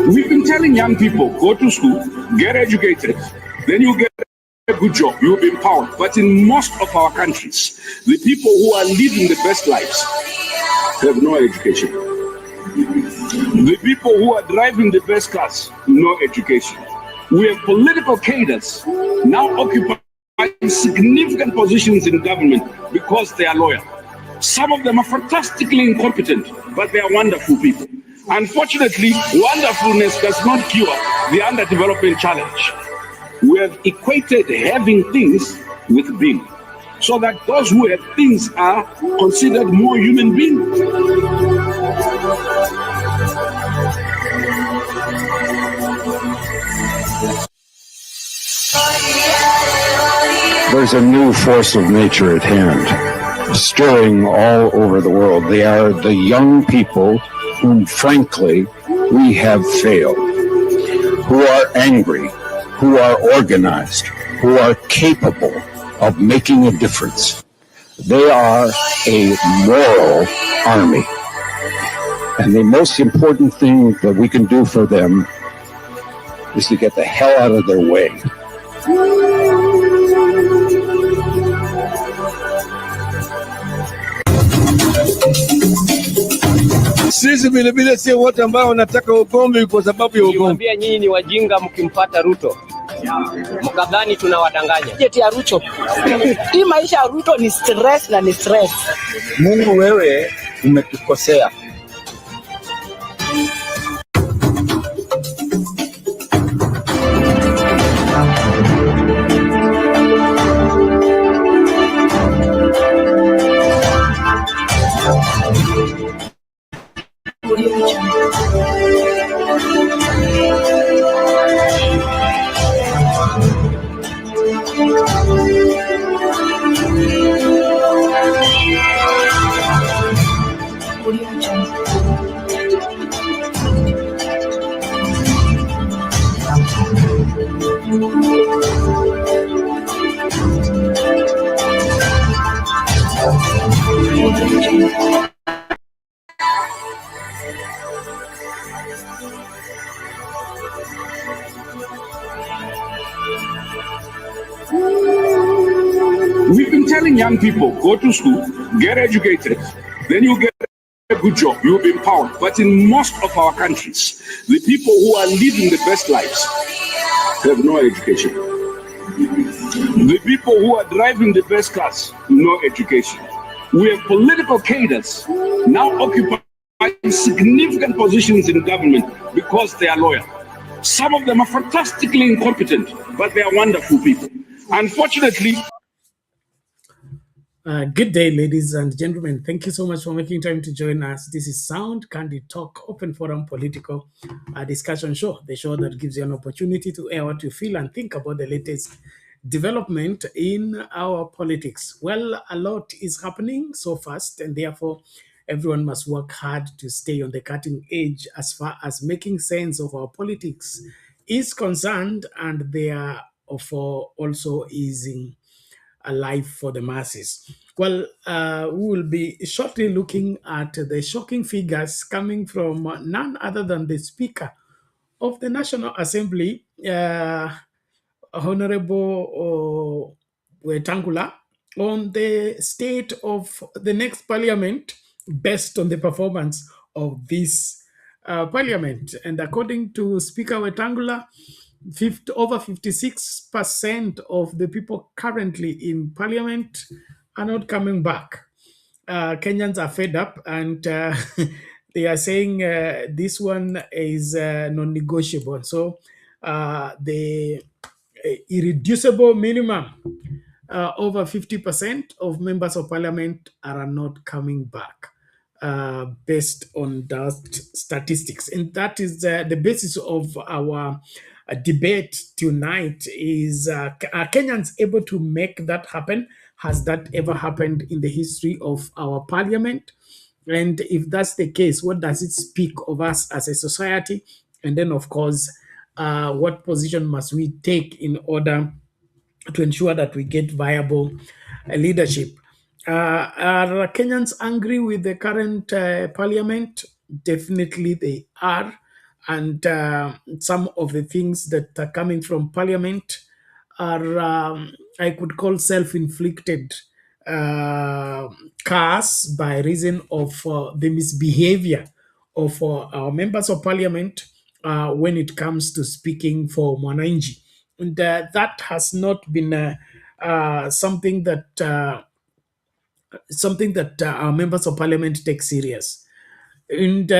We've been telling young people, go to school, get educated, then you get a good job, you'll be empowered. But in most of our countries, the people who are living the best lives have no education. The people who are driving the best cars, no education. We have political cadres now occupying significant positions in government because they are loyal. Some of them are fantastically incompetent, but they are wonderful people. Unfortunately, wonderfulness does not cure the underdevelopment challenge. We have equated having things with being, so that those who have things are considered more human beings. There's a new force of nature at hand, stirring all over the world. They are the young people whom, frankly, we have failed, who are angry, who are organized, who are capable of making a difference. They are a moral army. And the most important thing that we can do for them is to get the hell out of their way. Sisi vile vile sio wote ambao wanataka ugomvi kwa sababu ya ugomvi. Niwaambia nyinyi ni wajinga mkimpata Ruto. Mkadhani tunawadanganya. Jeti ya Ruto. Hii maisha ya Ruto ni stress na ni stress. Mungu wewe umetukosea. We've been telling young people, go to school, get educated, then you get a good job, you'll be empowered. But in most of our countries, the people who are living the best lives have no education. The people who are driving the best cars, no education. We have political cadres now occupying significant positions in government because they are loyal. Some of them are fantastically incompetent, but they are wonderful people. Unfortunately, good day, ladies and gentlemen. Thank you so much for making time to join us. This is Sound Candid Talk, open forum political discussion show, the show that gives you an opportunity to air what you feel and think about the latest development in our politics. Well, a lot is happening so fast, and therefore everyone must work hard to stay on the cutting edge as far as making sense of our politics is concerned, and therefore also easing a life for the masses. Well, we will be shortly looking at the shocking figures coming from none other than the Speaker of the National Assembly, Honorable Wetangula, on the state of the next parliament based on the performance of this parliament. And according to Speaker Wetangula, over 56% of the people currently in parliament are not coming back. Kenyans are fed up, and they are saying this one is non-negotiable. So the irreducible minimum, over 50% of members of parliament are not coming back based on that statistics. And that is the basis of our debate tonight is, are Kenyans able to make that happen? Has that ever happened in the history of our parliament? And if that's the case, what does it speak of us as a society? And then, of course, what position must we take in order to ensure that we get viable leadership. Are Kenyans angry with the current parliament? Definitely they are. And some of the things that are coming from parliament are, I could call, self inflicted uh, curse by reason of the misbehavior of our members of parliament when it comes to speaking for Mwananchi. And that has not been something that our members of parliament take serious. And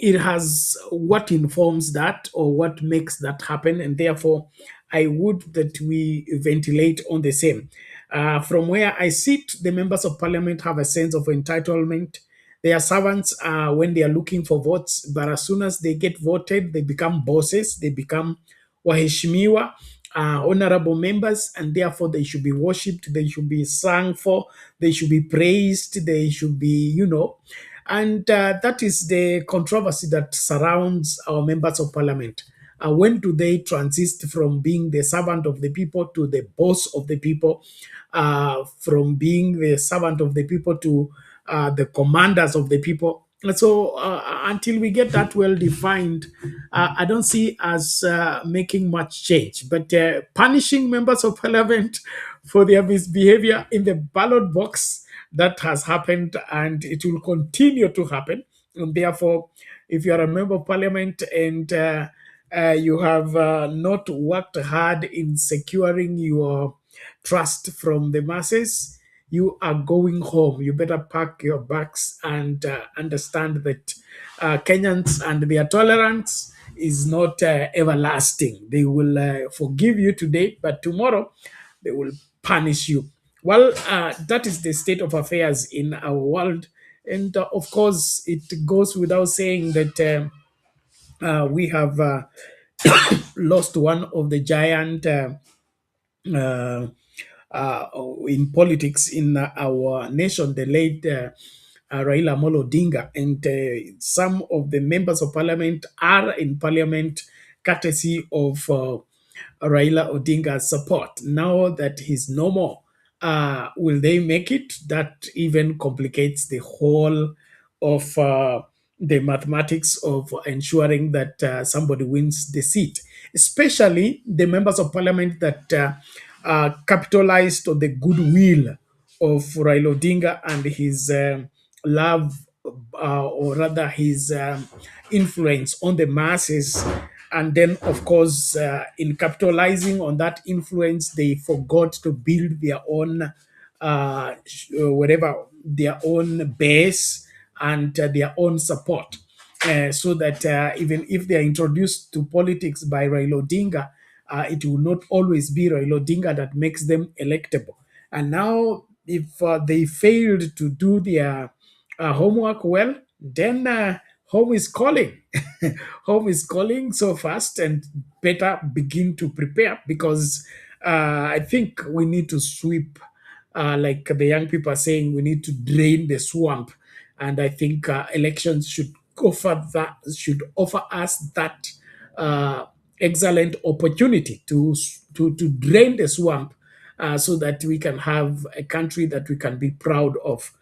it has what informs that or what makes that happen, and therefore I would that we ventilate on the same. From where I sit, the members of parliament have a sense of entitlement. They are servants when they are looking for votes, but as soon as they get voted, they become bosses, they become waheshimiwa, honorable members, and therefore they should be worshipped, they should be sung for, they should be praised, they should be, and that is the controversy that surrounds our members of parliament. When do they transist from being the servant of the people to the boss of the people, from being the servant of the people to the commanders of the people? And so until we get that well defined, I don't see us making much change. But punishing members of parliament for their misbehavior in the ballot box, that has happened and it will continue to happen. And therefore, if you are a member of parliament and you have not worked hard in securing your trust from the masses, you are going home. You better pack your bags and understand that Kenyans and their tolerance is not everlasting. They will forgive you today, but tomorrow they will punish you. Well, that is the state of affairs in our world. And of course, it goes without saying that we have lost one of the giant uh, uh, in politics in our nation, the late Raila Amolo Odinga. And some of the members of parliament are in parliament courtesy of Raila Odinga's support. Now that he's no more, will they make it? That even complicates the whole of the mathematics of ensuring that somebody wins the seat, especially the members of parliament that capitalized on the goodwill of Raila Odinga and his love, or rather his influence on the masses. And then, of course, in capitalizing on that influence, they forgot to build their own, whatever, their own base and their own support. So that even if they are introduced to politics by Raila Odinga, it will not always be Raila Odinga that makes them electable. And now, if they failed to do their homework well, then home is calling. Home is calling so fast, and better begin to prepare, because I think we need to sweep, like the young people are saying, we need to drain the swamp. And I think elections should offer us that excellent opportunity to drain the swamp, so that we can have a country that we can be proud of,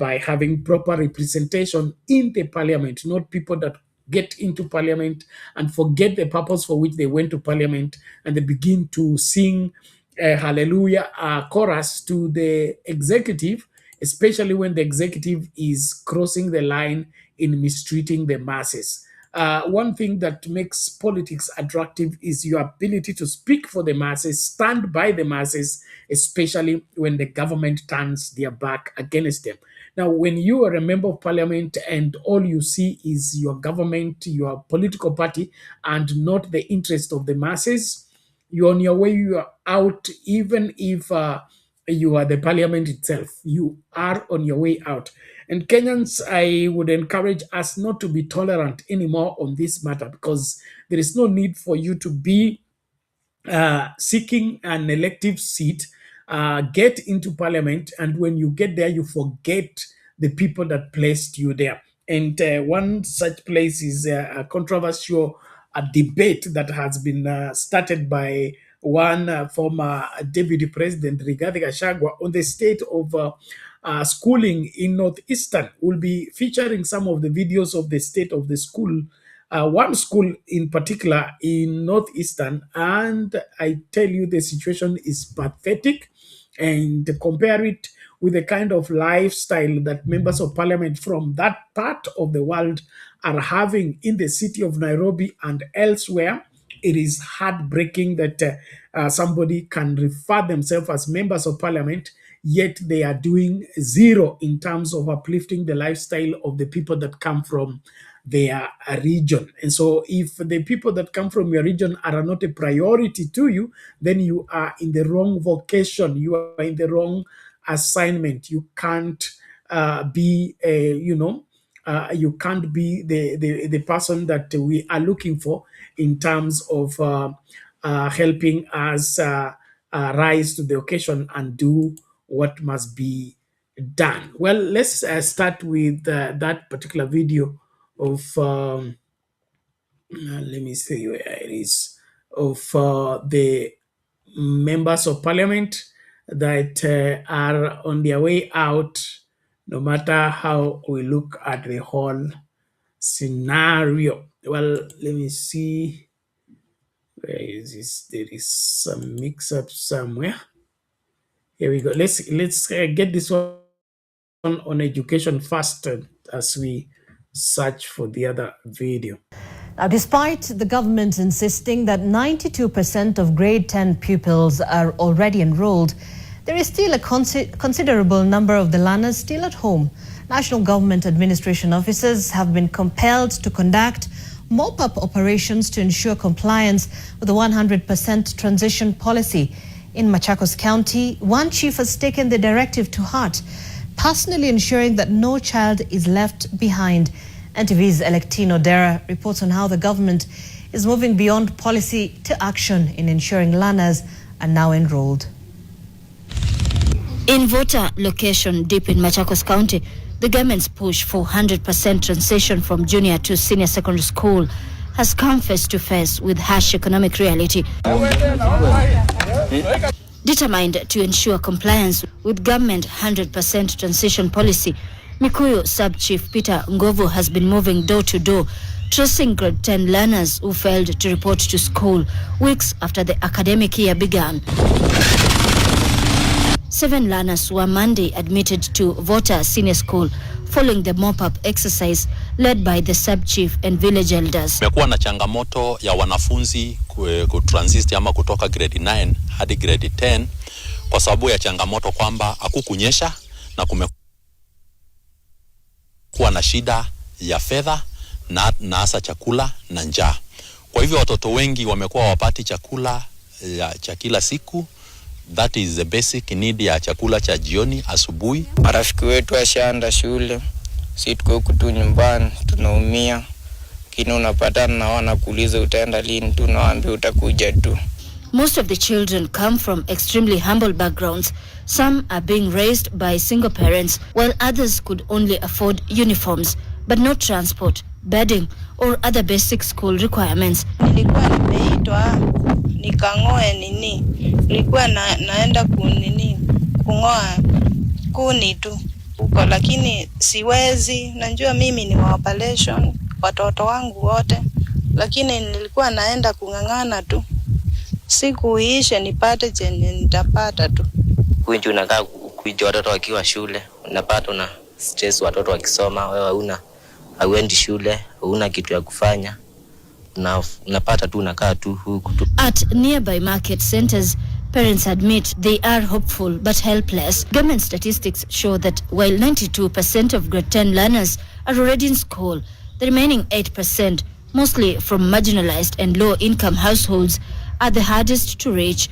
by having proper representation in the parliament, not people that get into parliament and forget the purpose for which they went to parliament, and they begin to sing a hallelujah chorus to the executive, especially when the executive is crossing the line in mistreating the masses. One thing that makes politics attractive is your ability to speak for the masses, stand by the masses, especially when the government turns their back against them. Now, when you are a member of parliament and all you see is your government, your political party, and not the interest of the masses, you're on your way, you are out. Even if you are the parliament itself, you are on your way out. And Kenyans, I would encourage us not to be tolerant anymore on this matter, because there is no need for you to be seeking an elective seat, get into parliament, and when you get there, you forget the people that placed you there. And one such place is a controversial debate that has been started by one former Deputy President, Rigathi Gachagua, on the state of schooling in Northeastern. We'll be featuring some of the videos of the state of the school, one school in particular in Northeastern, and I tell you the situation is pathetic, and compare it with the kind of lifestyle that members of parliament from that part of the world are having in the city of Nairobi and elsewhere. It is heartbreaking that somebody can refer themselves as members of parliament, yet they are doing zero in terms of uplifting the lifestyle of the people that come from their region. And so if the people that come from your region are not a priority to you, then you are in the wrong vocation. You are in the wrong assignment. You can't be you can't be the person that we are looking for in terms of helping us rise to the occasion and do what must be done. Well, let's start with that particular video of let me see where it is, of the members of parliament that are on their way out, no matter how we look at the whole scenario. Well, let me see. Where is this? There is some mix-up somewhere. Here we go. Let's get this one on education first as we search for the other video. Now, despite the government insisting that 92% of grade 10 pupils are already enrolled, there is still a considerable number of the learners still at home. National government administration officers have been compelled to conduct mop-up operations to ensure compliance with the 100% transition policy. In Machakos County, one chief has taken the directive to heart, personally ensuring that no child is left behind. NTV's Electino Dera reports on how the government is moving beyond policy to action in ensuring learners are now enrolled. In Vota location deep in Machakos County, the government's push for 100% transition from junior to senior secondary school has come face to face with harsh economic reality. Determined to ensure compliance with government 100% transition policy, Mikuyu Sub-Chief Peter Ngovu has been moving door to door, tracing grade 10 learners who failed to report to school weeks after the academic year began. 7 learners were Monday admitted to Vota Senior School following the mop-up exercise led by the sub-chief and village elders. Kumekuwa na changamoto ya wanafunzi kutransit ama kutoka grade 9 hadi grade 10 kwa sababu ya changamoto kwamba hakukunyesha na kumekuwa na shida ya fedha na hasa chakula na njaa. Kwa hivyo watoto wengi wamekuwa wapati chakula cha kila siku. That is the basic need ya chakula cha jioni asubuhi. Marafiki wetu washaenda shule, sisi tuko huku tu nyumbani tunaumia. Kini unapatana na wanakuuliza utaenda lini, tunawaambia utakuja tu. Most of the children come from extremely humble backgrounds. Some are being raised by single parents, while others could only afford uniforms, but no transport, bedding, or other basic school requirements. Nilikuwa nimeitwa nikang'oe nini, nilikuwa naenda kung'oa kuni tu huko, lakini siwezi. Najua mimi ni wa operation, watoto wangu wote, lakini nilikuwa naenda kung'ang'ana tu, sikuisha nipate chenye nitapata tu. Kuinji unakaa kuija watoto wakiwa shule, unapata una stress watoto wakisoma, wewe hauendi shule, huna kitu ya kufanya. Unapata tu unakaa tu huku tu. At nearby market centers, parents admit they are hopeful but helpless. Government statistics show that while 92% of grade 10 learners are already in school, the remaining 8%, mostly from marginalized and low-income households, are the hardest to reach.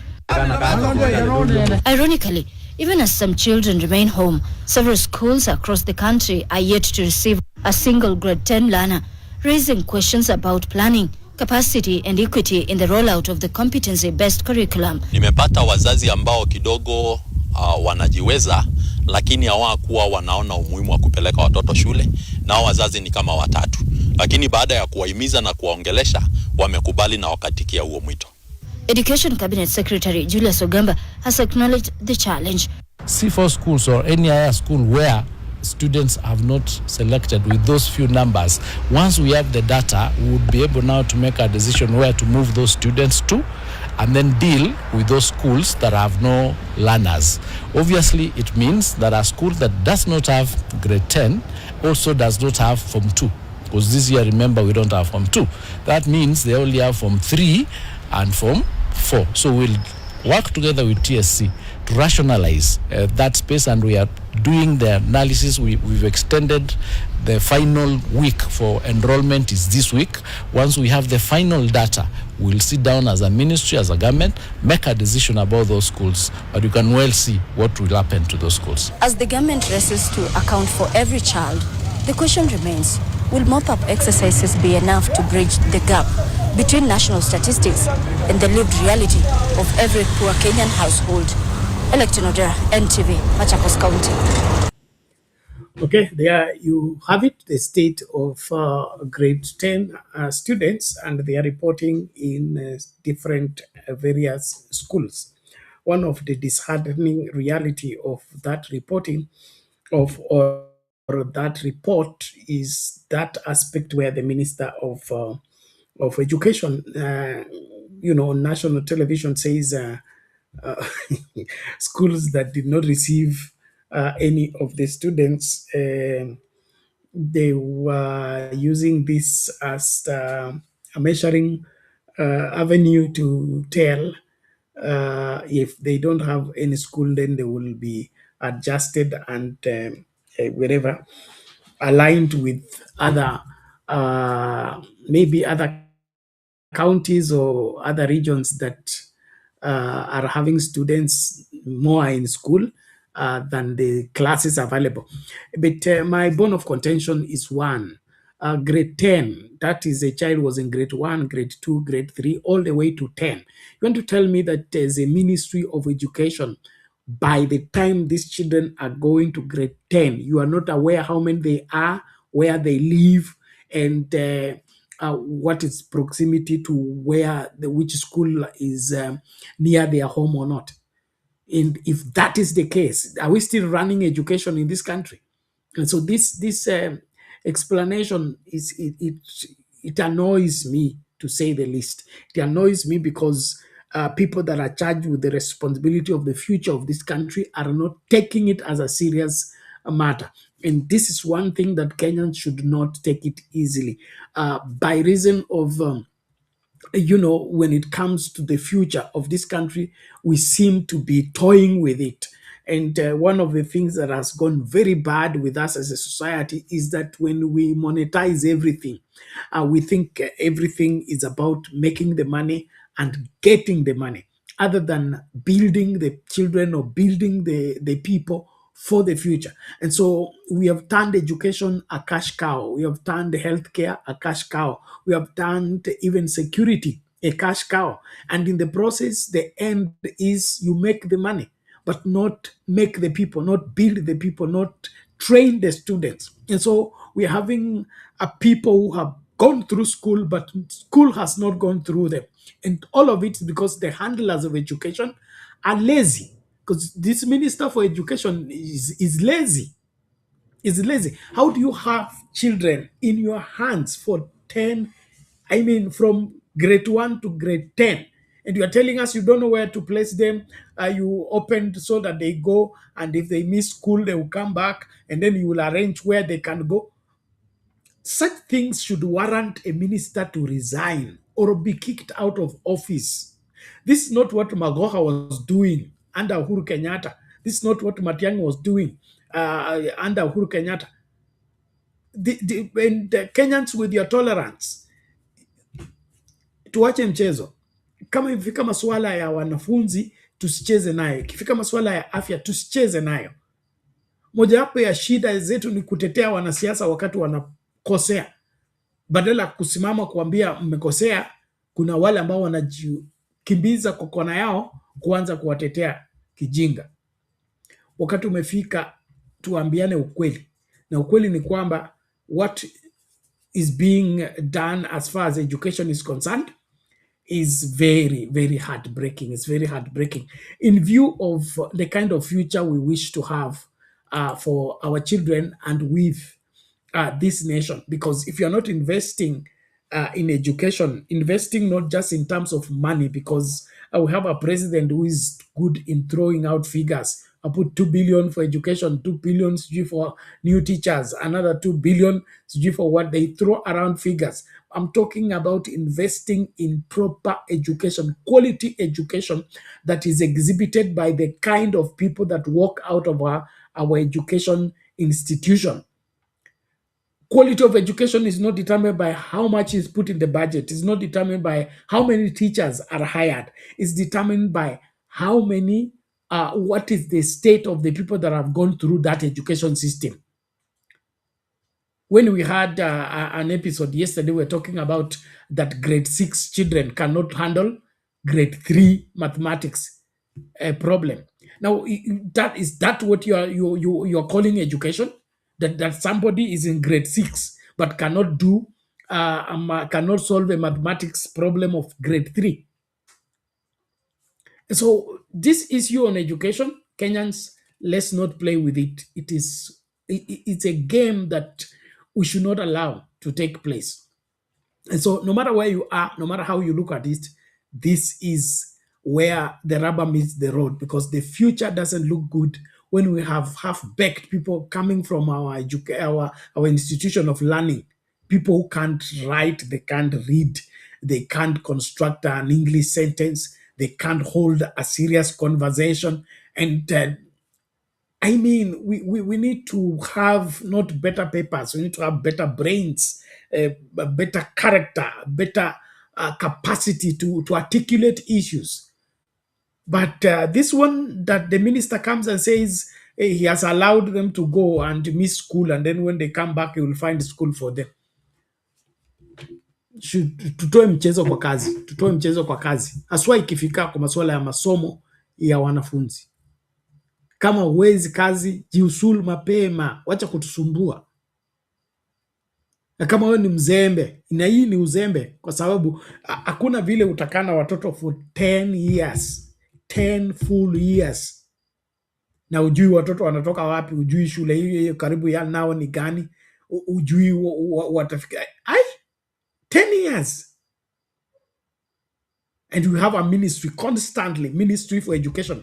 Ironically, even as some children remain home, several schools across the country are yet to receive a single grade 10 learner, raising questions about planning, capacity and equity in the rollout of the competency-based curriculum. Nimepata wazazi ambao kidogo wanajiweza, lakini hawakuwa wanaona umuhimu wa kupeleka watoto shule, na wazazi ni kama 3. Lakini baada ya kuwahimiza na kuwaongelesha, wamekubali na wakatikia huo mwito. Education Cabinet Secretary Julius Ogamba has acknowledged the challenge. C4 schools or any other school where students have not selected with those few numbers, once we have the data, we would be able now to make a decision where to move those students to and then deal with those schools that have no learners. Obviously, it means that a school that does not have grade 10 also does not have Form 2. Because this year, remember, we don't have Form 2. That means they only have Form 3 and Form 4. So we'll work together with TSC to rationalize that space, and we are doing the analysis. We've extended the final week for enrollment is this week. Once we have the final data, we'll sit down as a ministry, as a government, make a decision about those schools, but you can well see what will happen to those schools. As the government races to account for every child, the question remains, will mop-up exercises be enough to bridge the gap between national statistics and the lived reality of every poor Kenyan household? Electin Odera, NTV, Machakos County. Okay, there you have it, the state of grade 10 students, and they are reporting in different various schools. One of the disheartening reality of that reporting or that report is that aspect where the Minister of Education, on national television says schools that did not receive any of the students, they were using this as a measuring avenue to tell if they don't have any school, then they will be adjusted and wherever aligned with other maybe other counties or other regions that are having students more in school than the classes available. But my bone of contention is one. Grade 10, that is a child was in grade 1, grade 2, grade 3, all the way to 10. You want to tell me that there's a Ministry of Education, by the time these children are going to grade 10, you are not aware how many they are, where they live, and what is proximity to where which school is near their home or not. And if that is the case, are we still running education in this country? And so this explanation is it annoys me, to say the least. It annoys me because people that are charged with the responsibility of the future of this country are not taking it as a serious matter. And this is one thing that Kenyans should not take it easily, by reason of when it comes to the future of this country, we seem to be toying with it. And one of the things that has gone very bad with us as a society is that when we monetize everything, we think everything is about making the money and getting the money, other than building the children or building the people for the future. And so we have turned education a cash cow. We have turned healthcare a cash cow. We have turned even security a cash cow. And in the process, the end is you make the money, but not make the people, not build the people, not train the students. And so we're having people who have gone through school, but school has not gone through them. And all of it is because the handlers of education are lazy. Because this Minister for Education is lazy. Is lazy. How do you have children in your hands for 10, from grade 1 to grade 10, and you are telling us you don't know where to place them? You opened so that they go, and if they miss school, they will come back, and then you will arrange where they can go. Such things should warrant a minister to resign or be kicked out of office. This is not what Magoha was doing under Uhuru Kenyatta. This is not what Matiang'i was doing under Uhuru Kenyatta. And the Kenyans with your tolerance, tuache mchezo. Kama ifika masuala ya wanafunzi, tusicheze nayo. Ikifika masuala ya afya, tusicheze nayo. Mojawapo ya shida zetu ni kutetea wanasiasa wakati wanakosea. Badala ya kusimama kuambia mmekosea, kuna wale ambao wanajikimbiza kwa kona yao kuanza kuwatetea kijinga. Wakati umefika tuambiane ukweli. Na ukweli ni kwamba what is being done as far as education is concerned is very, very heartbreaking. It's very heartbreaking in view of the kind of future we wish to have for our children and with this nation. Because if you're not investing in education, investing not just in terms of money, because we have a president who is good in throwing out figures. I put 2 billion for education, 2 billion for new teachers, another 2 billion for what they throw around figures. I'm talking about investing in proper education, quality education that is exhibited by the kind of people that walk out of our education institution. Quality of education is not determined by how much is put in the budget. It's not determined by how many teachers are hired. It's determined by how many, what is the state of the people that have gone through that education system. When we had an episode yesterday, we were talking about that grade 6 children cannot handle grade 3 mathematics problem. Now, is that what you're calling education? That somebody is in grade 6 but cannot do cannot solve a mathematics problem of grade 3. So this issue on education, Kenyans, let's not play with it. It's a game that we should not allow to take place. And so no matter where you are, no matter how you look at it, this is where the rubber meets the road, because the future doesn't look good when we have half-baked people coming from our institution of learning. People who can't write, they can't read, they can't construct an English sentence, they can't hold a serious conversation. And I mean, we need to have not better papers, we need to have better brains, better character, better capacity to articulate issues. But this one that the minister comes and says he has allowed them to go and miss school, and then when they come back, he will find school for them. Tutoe mchezo kwa kazi. Haswa ikifika kwa masuala ya masomo ya wanafunzi. Kama huwezi kazi, jiusulu mapema, wacha kutusumbua. Na kama wewe ni mzembe, na hii ni uzembe, kwa sababu hakuna vile utakana watoto for 10 years. 10 full years. Na ujui watoto wanatoka wapi, ujui shule hiyo karibu ya nao ni gani, ujui watafika. 10 years. And we have a ministry constantly, Ministry for Education.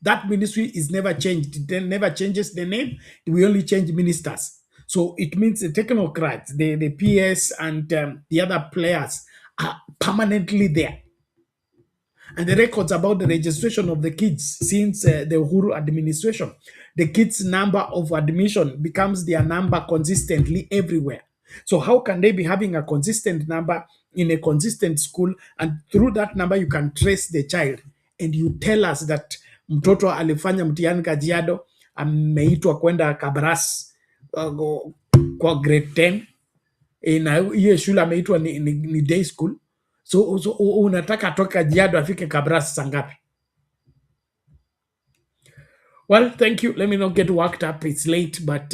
That ministry is never changed. It never changes the name. We only change ministers. So it means the technocrats, the PS and the other players are permanently there. And the records about the registration of the kids since the Uhuru administration, the kids' number of admission becomes their number consistently everywhere. So how can they be having a consistent number in a consistent school, and through that number you can trace the child, and you tell us that mtoto alifanya mtihani Kajiado, ameitwa kwenda Kabras kwa grade 10, na hiyo shule ameitwa ni day school. So unataka atoke Kajiado afike Kabras sangapi? Well, thank you. Let me not get worked up. It's late, but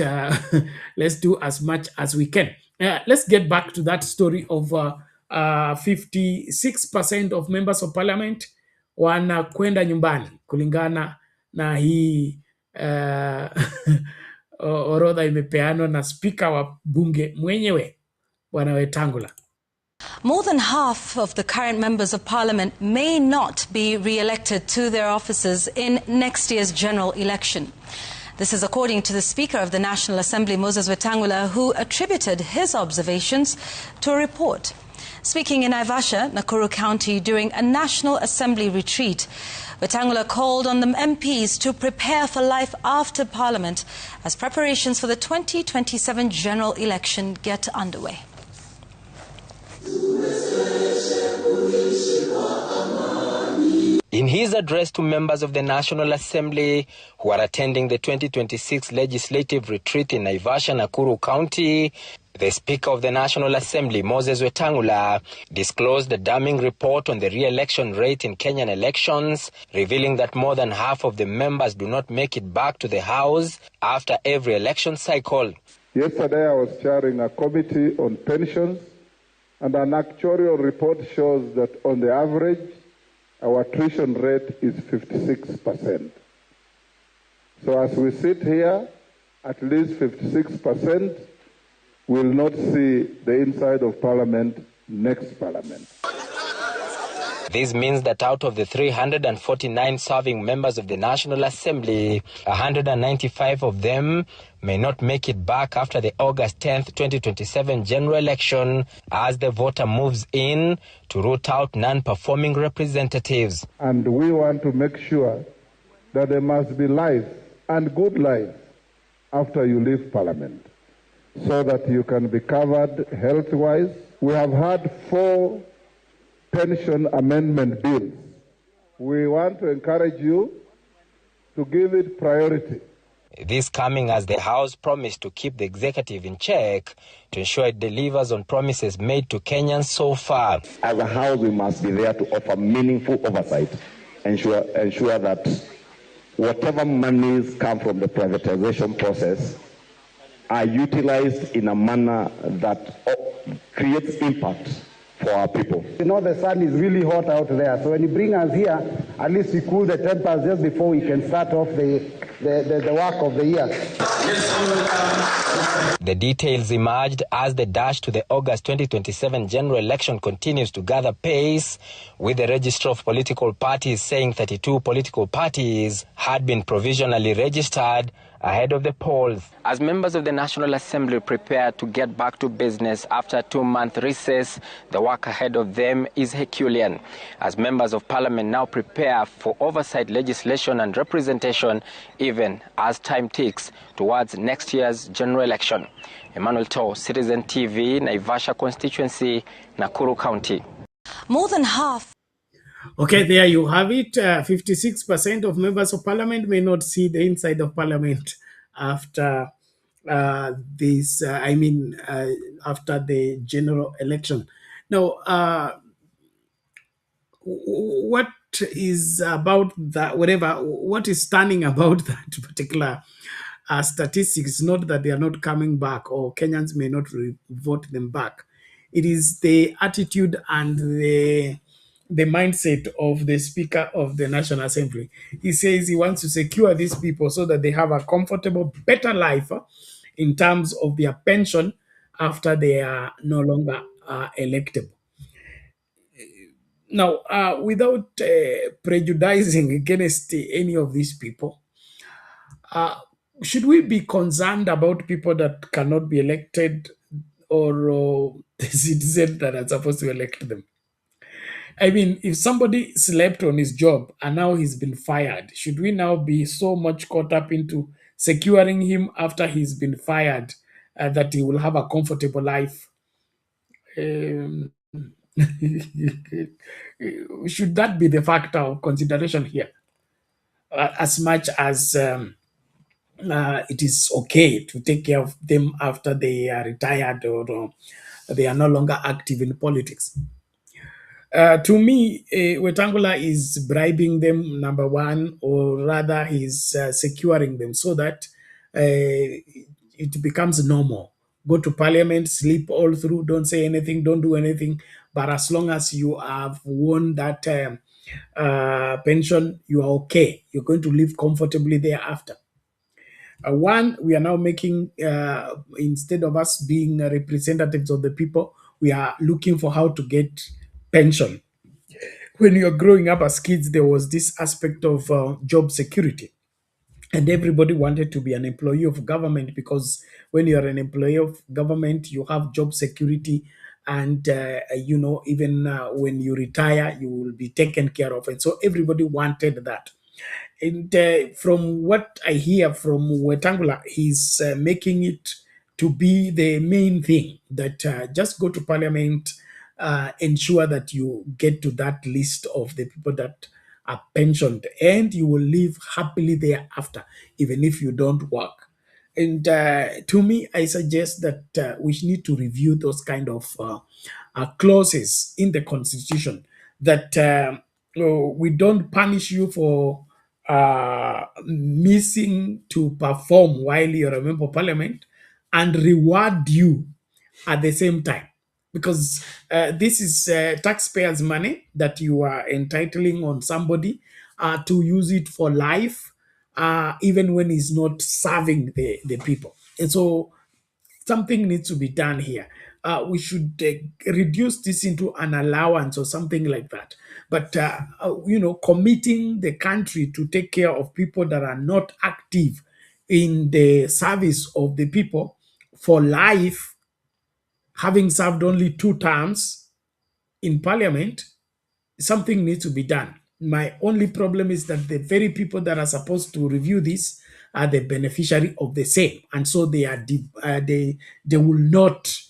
let's do as much as we can. Let's get back to that story of 56% of members of parliament wanakwenda nyumbani kulingana na hii orodha imepeanwa na speaker wa bunge mwenyewe Bwana Wetangula. More than half of the current members of parliament may not be re-elected to their offices in next year's general election. This is according to the Speaker of the National Assembly, Moses Wetangula, who attributed his observations to a report. Speaking in Naivasha, Nakuru County, during a National Assembly retreat, Wetangula called on the MPs to prepare for life after Parliament as preparations for the 2027 general election get underway. In his address to members of the National Assembly who are attending the 2026 legislative retreat in Naivasha, Nakuru County, the Speaker of the National Assembly, Moses Wetangula, disclosed a damning report on the re-election rate in Kenyan elections, revealing that more than half of the members do not make it back to the House after every election cycle. Yesterday I was chairing a committee on pensions, And an actuarial report shows that on the average, our attrition rate is 56%. So as we sit here, at least 56% will not see the inside of Parliament next Parliament. This means that out of the 349 serving members of the National Assembly, 195 of them may not make it back after the August 10th, 2027 general election as the voter moves in to root out non-performing representatives. And we want to make sure that there must be life and good life after you leave Parliament so that you can be covered health-wise. We have had 4 pension amendment bills. We want to encourage you to give it priority. This coming as the House promised to keep the executive in check to ensure it delivers on promises made to Kenyans so far. As a House, we must be there to offer meaningful oversight, ensure that whatever monies come from the privatization process are utilized in a manner that creates impact for our people. You know the sun is really hot out there, so when you bring us here, at least we cool the tempers just before we can start off the work of the year. The details emerged as the dash to the August 2027 general election continues to gather pace, with the Register of Political Parties saying 32 political parties had been provisionally registered ahead of the polls. As members of the National Assembly prepare to get back to business after a 2-month recess, the work ahead of them is Herculean, as members of Parliament now prepare for oversight legislation and representation, even as time ticks towards next year's general election. Emmanuel To, Citizen TV, Naivasha constituency, Nakuru County. More than half. Okay, there you have it. 56% of members of Parliament may not see the inside of Parliament after after the general election. Now, what is about that? What is stunning about that particular statistics? Not that they are not coming back, or Kenyans may not vote them back. It is the attitude and the mindset of the Speaker of the National Assembly. He says he wants to secure these people so that they have a comfortable, better life in terms of their pension after they are no longer electable. Now, without prejudicing against any of these people, should we be concerned about people that cannot be elected, or the citizens that are supposed to elect them? I mean, if somebody slept on his job and now he's been fired, should we now be so much caught up into securing him after he's been fired that he will have a comfortable life? Should that be the factor of consideration here? As much as it is okay to take care of them after they are retired, or they are no longer active in politics. To me, Wetangula is bribing them, number one, or rather he's securing them so that it becomes normal. Go to Parliament, sleep all through, don't say anything, don't do anything. But as long as you have won that pension, you are okay. You're going to live comfortably thereafter. One, we are now making, instead of us being representatives of the people, we are looking for how to get pension. When you're growing up as kids, there was this aspect of job security. And everybody wanted to be an employee of government, because when you're an employee of government, you have job security. And, even when you retire, you will be taken care of. And so everybody wanted that. And from what I hear from Wetangula, he's making it to be the main thing, that just go to Parliament, ensure that you get to that list of the people that are pensioned, and you will live happily thereafter, even if you don't work. And to me, I suggest that we need to review those kind of clauses in the Constitution, that we don't punish you for missing to perform while you're a member of Parliament, and reward you at the same time. because this is taxpayers' money that you are entitling on somebody to use it for life, even when he's not serving the people. And so something needs to be done here. We should reduce this into an allowance or something like that. But, committing the country to take care of people that are not active in the service of the people for life, having served only 2 terms in parliament, something needs to be done. My only problem is that the very people that are supposed to review this are the beneficiary of the same, and so they are they will not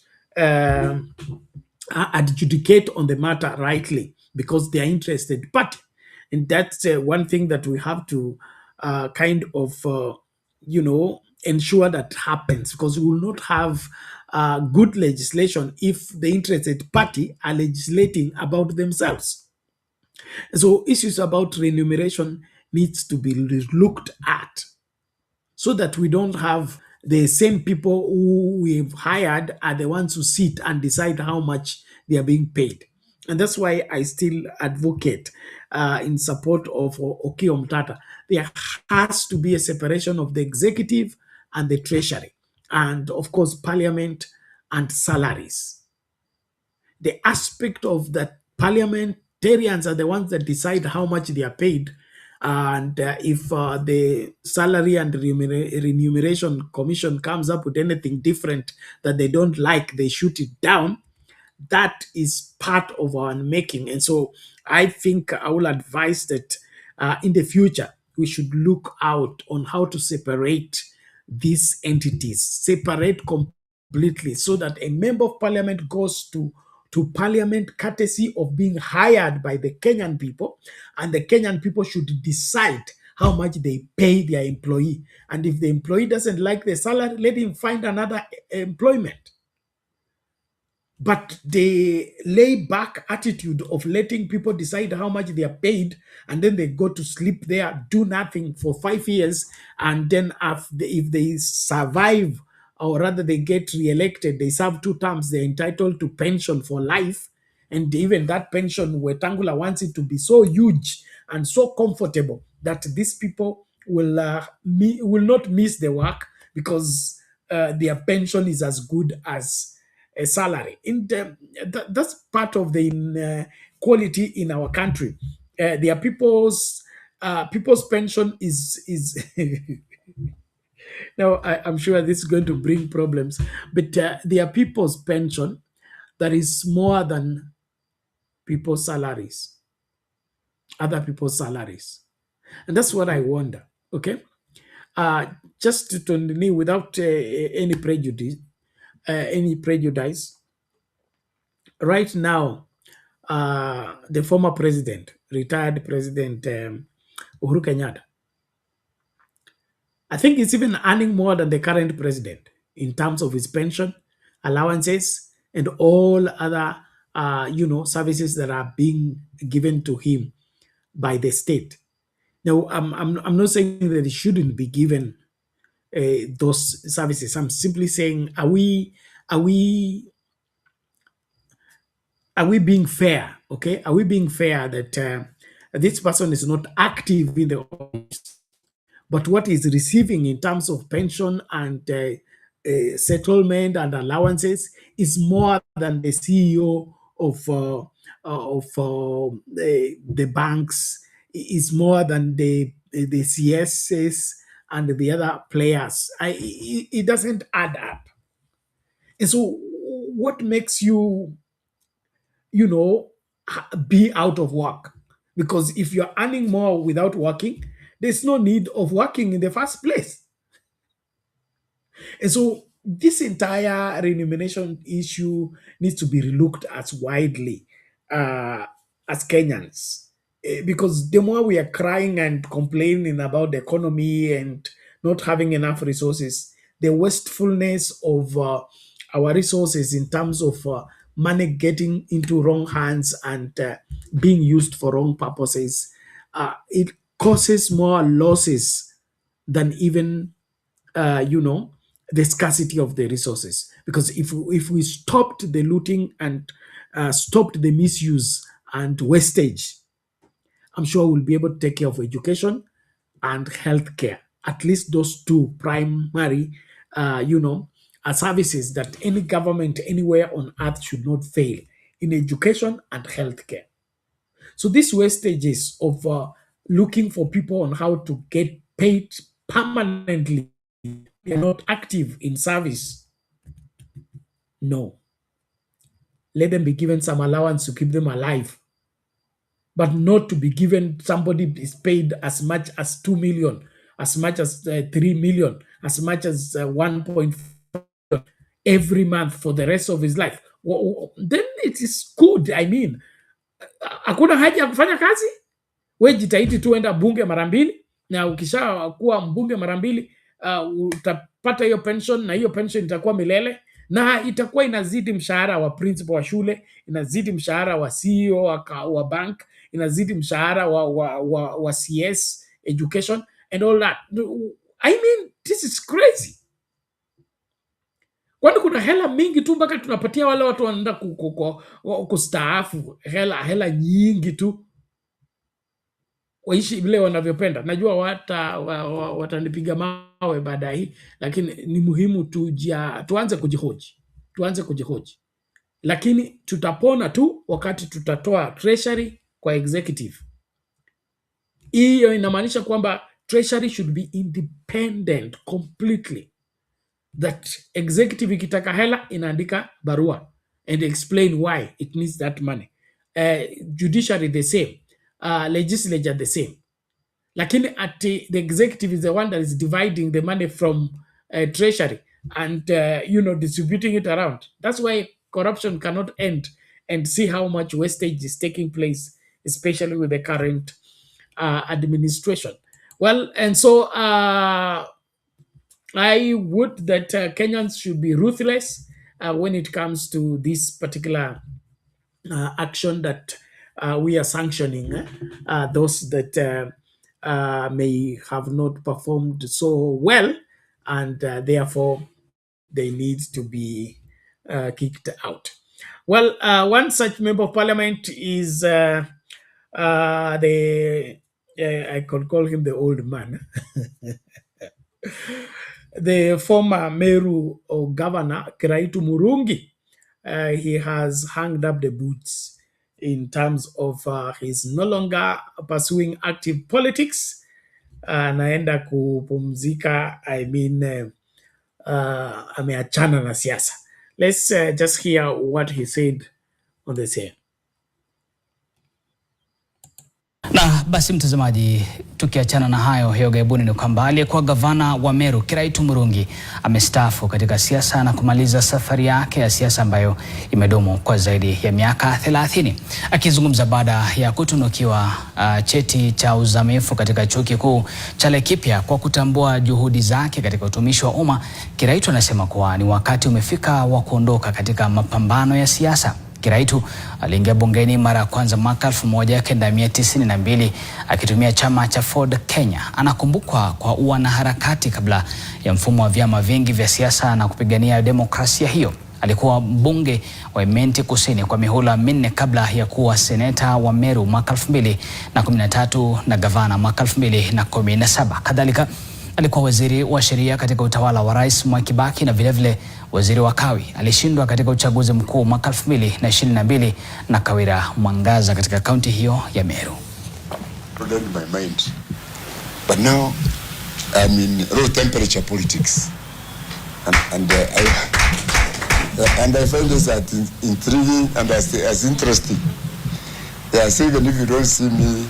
adjudicate on the matter rightly because they are interested party, and that's one thing that we have to kind of ensure that happens, because we will not have good legislation if the interested party are legislating about themselves. So issues about remuneration needs to be looked at so that we don't have the same people who we've hired are the ones who sit and decide how much they are being paid. And that's why I still advocate in support of Okiya Omtatah. There has to be a separation of the executive and the treasury, and of course, parliament and salaries. The aspect of that parliamentarians are the ones that decide how much they are paid, and if the salary and remuneration commission comes up with anything different that they don't like, they shoot it down. That is part of our making. And so I think I will advise that in the future we should look out on how to separate these entities, separate completely, so that a member of parliament goes to parliament courtesy of being hired by the Kenyan people, and the Kenyan people should decide how much they pay their employee. And if the employee doesn't like the salary, let him find another employment. But the lay-back attitude of letting people decide how much they are paid, and then they go to sleep there, do nothing for 5 years, and then if they survive, or rather they get re-elected, they serve 2 terms, they're entitled to pension for life. And even that pension, Wetangula wants it to be so huge and so comfortable that these people will not miss the work because their pension is as good as a salary. That's part of the inequality in our country. There are people's pension is now I'm sure this is going to bring problems, but there are people's pension that is more than people's salaries, other people's salaries, and that's what I wonder. Okay, just to without any prejudice. Right now, the former president, retired President Uhuru Kenyatta, I think he's even earning more than the current president in terms of his pension, allowances, and all other, services that are being given to him by the state. Now, I'm not saying that he shouldn't be given those services. I'm simply saying, are we being fair? Okay, are we being fair that this person is not active in the office, but what he's receiving in terms of pension and settlement and allowances is more than the CEO of the banks, is more than the CSs and the other players. It doesn't add up. And so what makes you be out of work? Because if you're earning more without working, there's no need of working in the first place. And so this entire remuneration issue needs to be relooked at widely as Kenyans. Because the more we are crying and complaining about the economy and not having enough resources, the wastefulness of our resources in terms of money getting into wrong hands and being used for wrong purposes, it causes more losses than even, the scarcity of the resources. Because if we stopped the looting and stopped the misuse and wastage, I'm sure we'll be able to take care of education and healthcare. At least those two primary, services that any government anywhere on earth should not fail in: education and healthcare. So these wastages of looking for people on how to get paid permanently, they are not active in service. No. Let them be given some allowance to keep them alive, but not to be given somebody is paid as much as 2 million, as much as 3 million, as much as 1.5 every month for the rest of his life. Then it is good. I mean, hakuna haja ya kufanya kazi. We jitahidi tu enda bunge mara mbili, na ukisha kuwa mbunge mara mbili utapata hiyo pension, na hiyo pension itakuwa milele, na itakuwa inazidi mshahara wa principal wa shule, inazidi mshahara wa CEO wa bank, inazidi mshahara wa CS education and all that. I mean, this is crazy. Kwani kuna hela mingi tu mpaka tunapatia wale watu wanaenda kustaafu hela nyingi tu waishi vile wanavyopenda. Najua watanipiga mawe baada hii, lakini ni muhimu tuanze kujihoji. Lakini tutapona tu wakati tutatoa treasury kwa executive. Hiyo inamaanisha kwamba treasury should be independent completely. That executive ikitaka hela inaandika barua and explain why it needs that money. Judiciary the same. Legislature the same. Lakini the executive is the one that is dividing the money from treasury and distributing it around. That's why corruption cannot end, and see how much wastage is taking place, especially with the current administration. Well, and so I would that Kenyans should be ruthless when it comes to this particular action that we are sanctioning those that may have not performed so well, and therefore they need to be kicked out. Well, one such member of parliament is I could call him the old man. The former Meru governor, Kiraitu Murungi. He has hanged up the boots in terms of he's no longer pursuing active politics. Naenda kupumzika, I mean, ameachana na siasa. Let's just hear what he said on the same. Na basi mtazamaji, tukiachana na hayo gaibuni ni kwamba aliyekuwa gavana wa Meru Kiraitu Murungi amestaafu katika siasa na kumaliza safari yake ya siasa ambayo imedumu kwa zaidi ya miaka 30. Akizungumza baada ya kutunukiwa cheti cha uzamifu katika chuo kikuu cha Laikipia kwa kutambua juhudi zake katika utumishi wa umma, Kiraitu anasema kuwa ni wakati umefika wa kuondoka katika mapambano ya siasa. Kiraitu aliingia bungeni mara ya kwanza mwaka 1992 akitumia chama cha Ford Kenya. Anakumbukwa kwa wanaharakati kabla ya mfumo wa vyama vingi vya siasa na kupigania demokrasia hiyo. Alikuwa mbunge wa Imenti Kusini kwa mihula 4 kabla ya kuwa seneta wa Meru mwaka 2013 na gavana mwaka 2017. Kadhalika alikuwa waziri wa sheria katika utawala wa Rais Mwai Kibaki na vilevile waziri wa kawi. Alishindwa katika uchaguzi mkuu mwaka 2022 na Kawira Mwangaza katika kaunti hiyo ya Meru. My mind. But now I'm in low temperature politics, and I find this intriguing and as interesting. Yeah, so even if you don't see me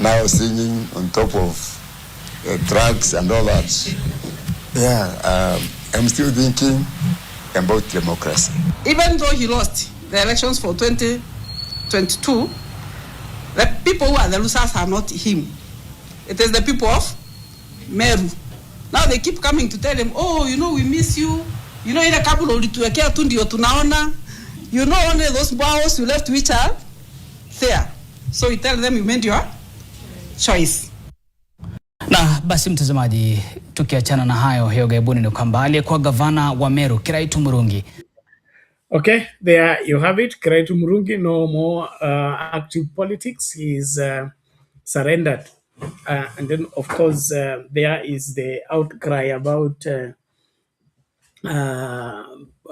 now singing on top of drugs and all that, yeah, I'm still thinking about democracy. Even though he lost the elections for 2022, the people who are the losers are not him. It is the people of Meru. Now they keep coming to tell him, oh, we miss you. In a couple of ulituwekea tu ndio tunaona. Only those bows you left which are there. So you tell them you made your choice. Na Na basi mtazamaji, tukiachana na hayo hiyo gaibuni, ni kwamba aliyekuwa gavana wa Meru Kiraitu Murungi. Okay, there you have it. Kiraitu Murungi, no more active politics. He's surrendered. And then, of course, there is the outcry about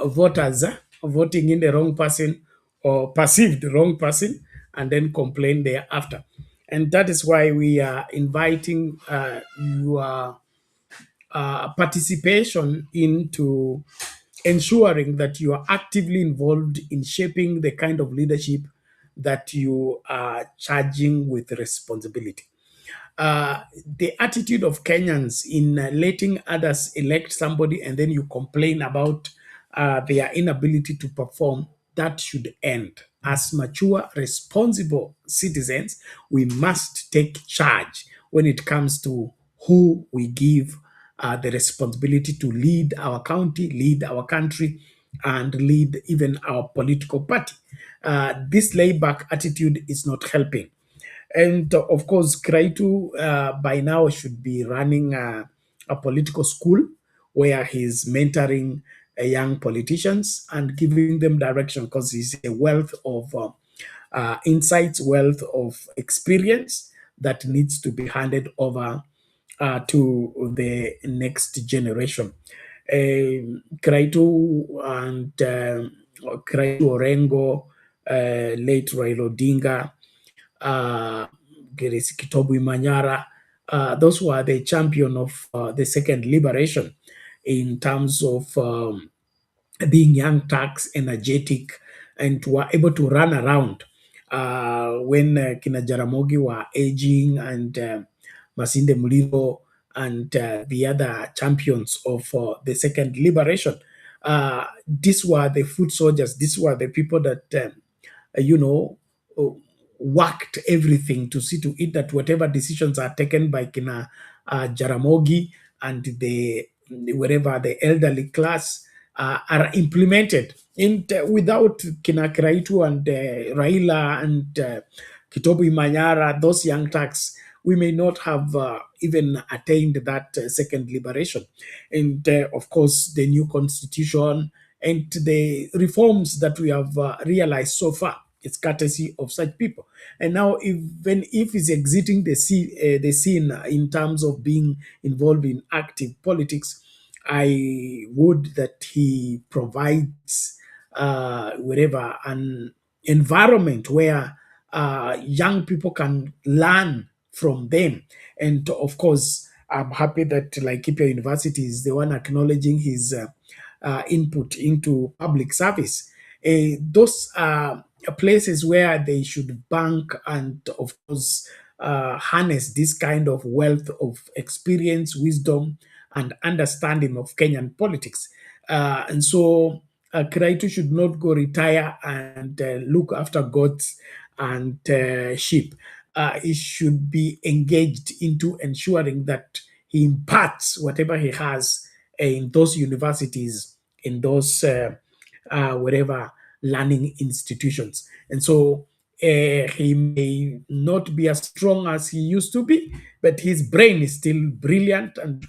voters voting in the wrong person or perceived wrong person and then complain thereafter. And that is why we are inviting your participation into ensuring that you are actively involved in shaping the kind of leadership that you are charging with responsibility. The attitude of Kenyans in letting others elect somebody and then you complain about their inability to perform, that should end. As mature, responsible citizens, we must take charge when it comes to who we give the responsibility to lead our county, lead our country, and lead even our political party. This layback attitude is not helping. And of course, Kiraitu by now should be running a political school where he's mentoring young politicians and giving them direction, because he's a wealth of insights, wealth of experience that needs to be handed over to the next generation. Kiraitu and Kiraitu Orengo, late Raila Odinga, Geresi Kitobu Imanyara, those were the champion of the second liberation in terms of being young, tax, energetic, and were able to run around when Kina Jaramogi were aging, and Masinde Muliro and the other champions of the second liberation. These were the foot soldiers. These were the people that, worked everything to see to it that whatever decisions are taken by Kina Jaramogi and wherever the elderly class are implemented. Without Kina Kiraitu and Raila and Kitobu Imanyara, those young thugs, we may not have even attained that second liberation. And of course, the new constitution and the reforms that we have realized so far, it's courtesy of such people. And now, even if he's exiting the scene in terms of being involved in active politics, I would that he provides wherever an environment where young people can learn from them. And of course, I'm happy that Laikipia University is the one acknowledging his input into public service. Those are places where they should bank and, of course, harness this kind of wealth of experience, wisdom, and understanding of Kenyan politics. And so Kiraitu should not go retire and look after goats and sheep. He should be engaged into ensuring that he imparts whatever he has in those universities, in those wherever learning institutions. And so he may not be as strong as he used to be, but his brain is still brilliant and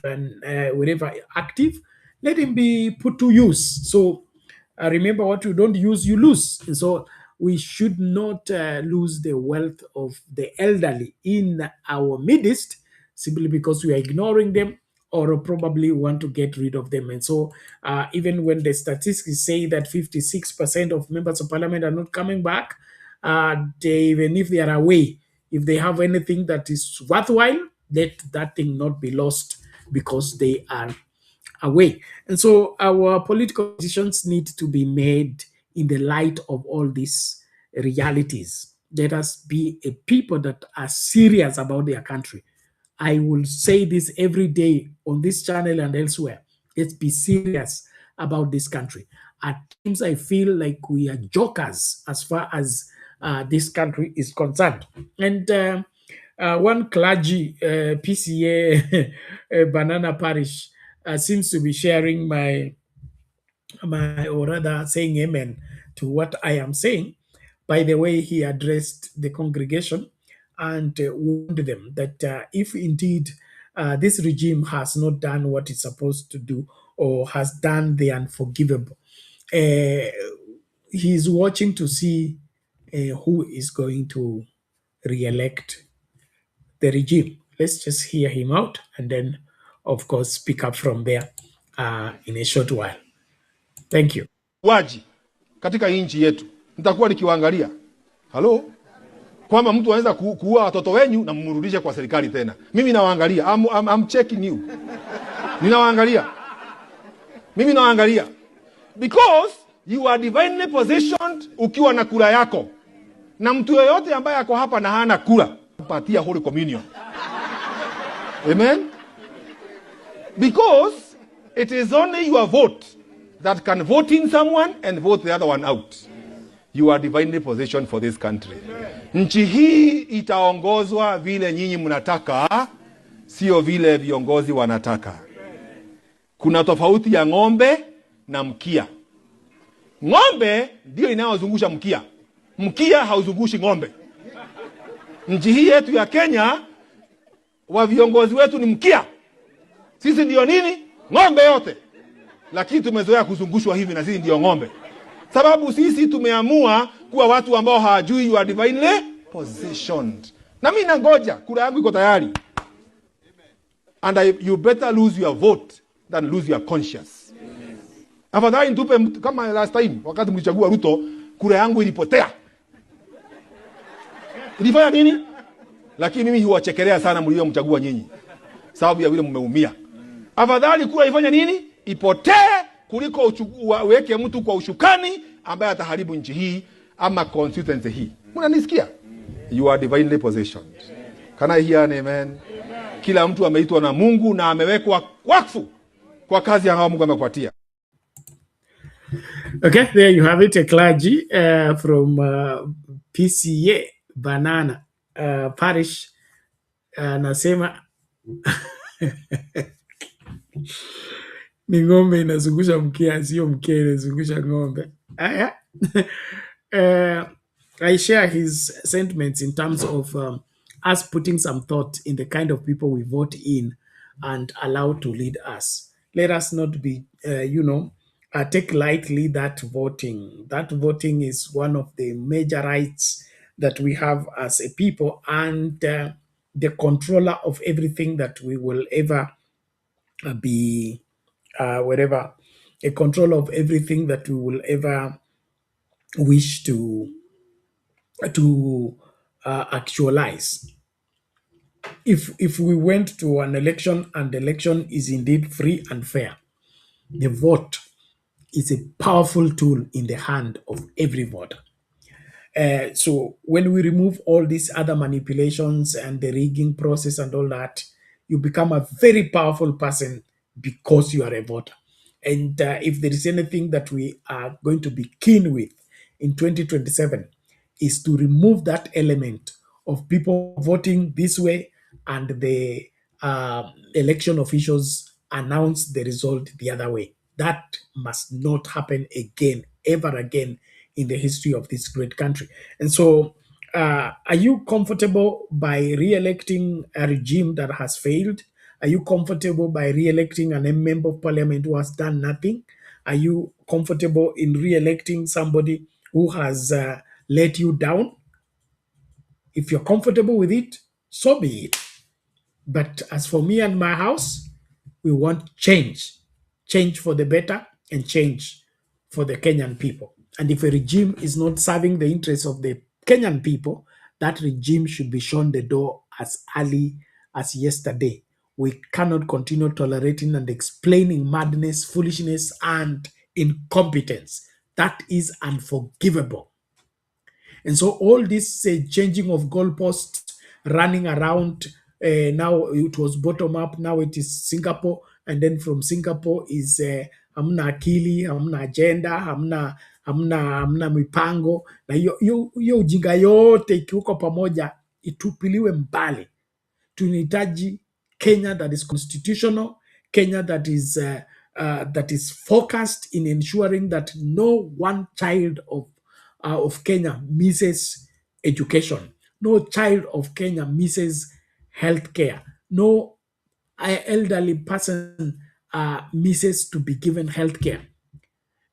wherever active. Let him be put to use. So remember, what you don't use, you lose. And so we should not lose the wealth of the elderly in our midst simply because we are ignoring them or probably want to get rid of them. And so even when the statistics say that 56% of members of parliament are not coming back, even if they are away, if they have anything that is worthwhile, let that thing not be lost because they are away. And so our political decisions need to be made in the light of all these realities. Let us be a people that are serious about their country. I will say this every day on this channel and elsewhere. Let's be serious about this country. At times, I feel like we are jokers as far as this country is concerned. And one clergy, PCA Banana Parish, seems to be sharing or rather saying amen to what I am saying, by the way he addressed the congregation and warned them that if indeed this regime has not done what it's supposed to do or has done the unforgivable. He's watching to see who is going to re-elect the regime. Let's just hear him out and then, of course, pick up from there in a short while. Thank you. Waji katika nchi yetu nitakuwa nikiwaangalia kwamba mtu anaweza kuua watoto wenyu na mmrudishe kwa serikali tena. Mimi nawaangalia, I'm checking you. Ninawaangalia. Mimi nawaangalia because you are divinely positioned ukiwa na kura yako. Na mtu yoyote ambaye ako hapa na hana kura, patia Holy Communion. Amen. Because it is only your vote that can vote in someone and vote the other one out. You are divinely positioned for this country. Nchi hii itaongozwa vile nyinyi mnataka, sio vile viongozi wanataka. Kuna tofauti ya ng'ombe na mkia. Ng'ombe ndio inayozungusha mkia. Mkia hauzungushi ng'ombe. Nchi hii yetu ya Kenya, wa viongozi wetu ni mkia. Sisi ndio nini? Ng'ombe yote. Lakini tumezoea kuzungushwa hivi na sisi ndio ng'ombe. Sababu sisi tumeamua kuwa watu ambao hawajui you are divinely positioned. Na mimi nangoja, kura yangu iko tayari. And you better lose your vote than lose your conscience. Afadhali nitupe kama last time wakati mlichagua Ruto, kura yangu ilipotea. Ilifanya nini? Lakini mimi huwachekelea sana mliomchagua nyinyi. Sababu ya vile mmeumia. Afadhali kura ifanya nini? Ipotee kuliko uweke mtu kwa ushukani ambaye ataharibu nchi hii ama constituency hii. Mnanisikia? You are divinely positioned. Can I hear an amen? Kila mtu ameitwa na Mungu na amewekwa wakfu kwa kazi ambayo Mungu amepatia. Okay, there you have it, a clergy from PCA Banana Parish anasema ni ng'ombe inazungusha mkia, sio mkia inazungusha ng'ombe. I share his sentiments in terms of us putting some thought in the kind of people we vote in and allow to lead us. Let us not be, take lightly that voting. That voting is one of the major rights that we have as a people, and the controller of everything that we will ever be, whatever, a control of everything that we will ever wish to actualize. If we went to an election and the election is indeed free and fair, the vote is a powerful tool in the hand of every voter. So when we remove all these other manipulations and the rigging process and all that, you become a very powerful person because you are a voter. And if there is anything that we are going to be keen with in 2027 is to remove that element of people voting this way and the election officials announce the result the other way. That must not happen again, ever again, in the history of this great country. And so, are you comfortable by re-electing a regime that has failed? Are you comfortable by re-electing a member of parliament who has done nothing? Are you comfortable in re-electing somebody who has let you down? If you're comfortable with it, so be it. But as for me and my house, we want change. Change for the better and change for the Kenyan people. And if a regime is not serving the interests of the Kenyan people, that regime should be shown the door as early as yesterday. We cannot continue tolerating and explaining madness, foolishness, and incompetence. That is unforgivable. And so all this changing of goalposts, running around, now it was bottom up, now it is Singapore, and then from Singapore is hamna akili, hamna agenda, hamna mipango, na hiyo ujinga yote ikiwekwa pamoja itupiliwe mbali. Tunahitaji Kenya that is constitutional, Kenya that is focused in ensuring that no one child of Kenya misses education. No child of Kenya misses healthcare. No elderly person misses to be given health care.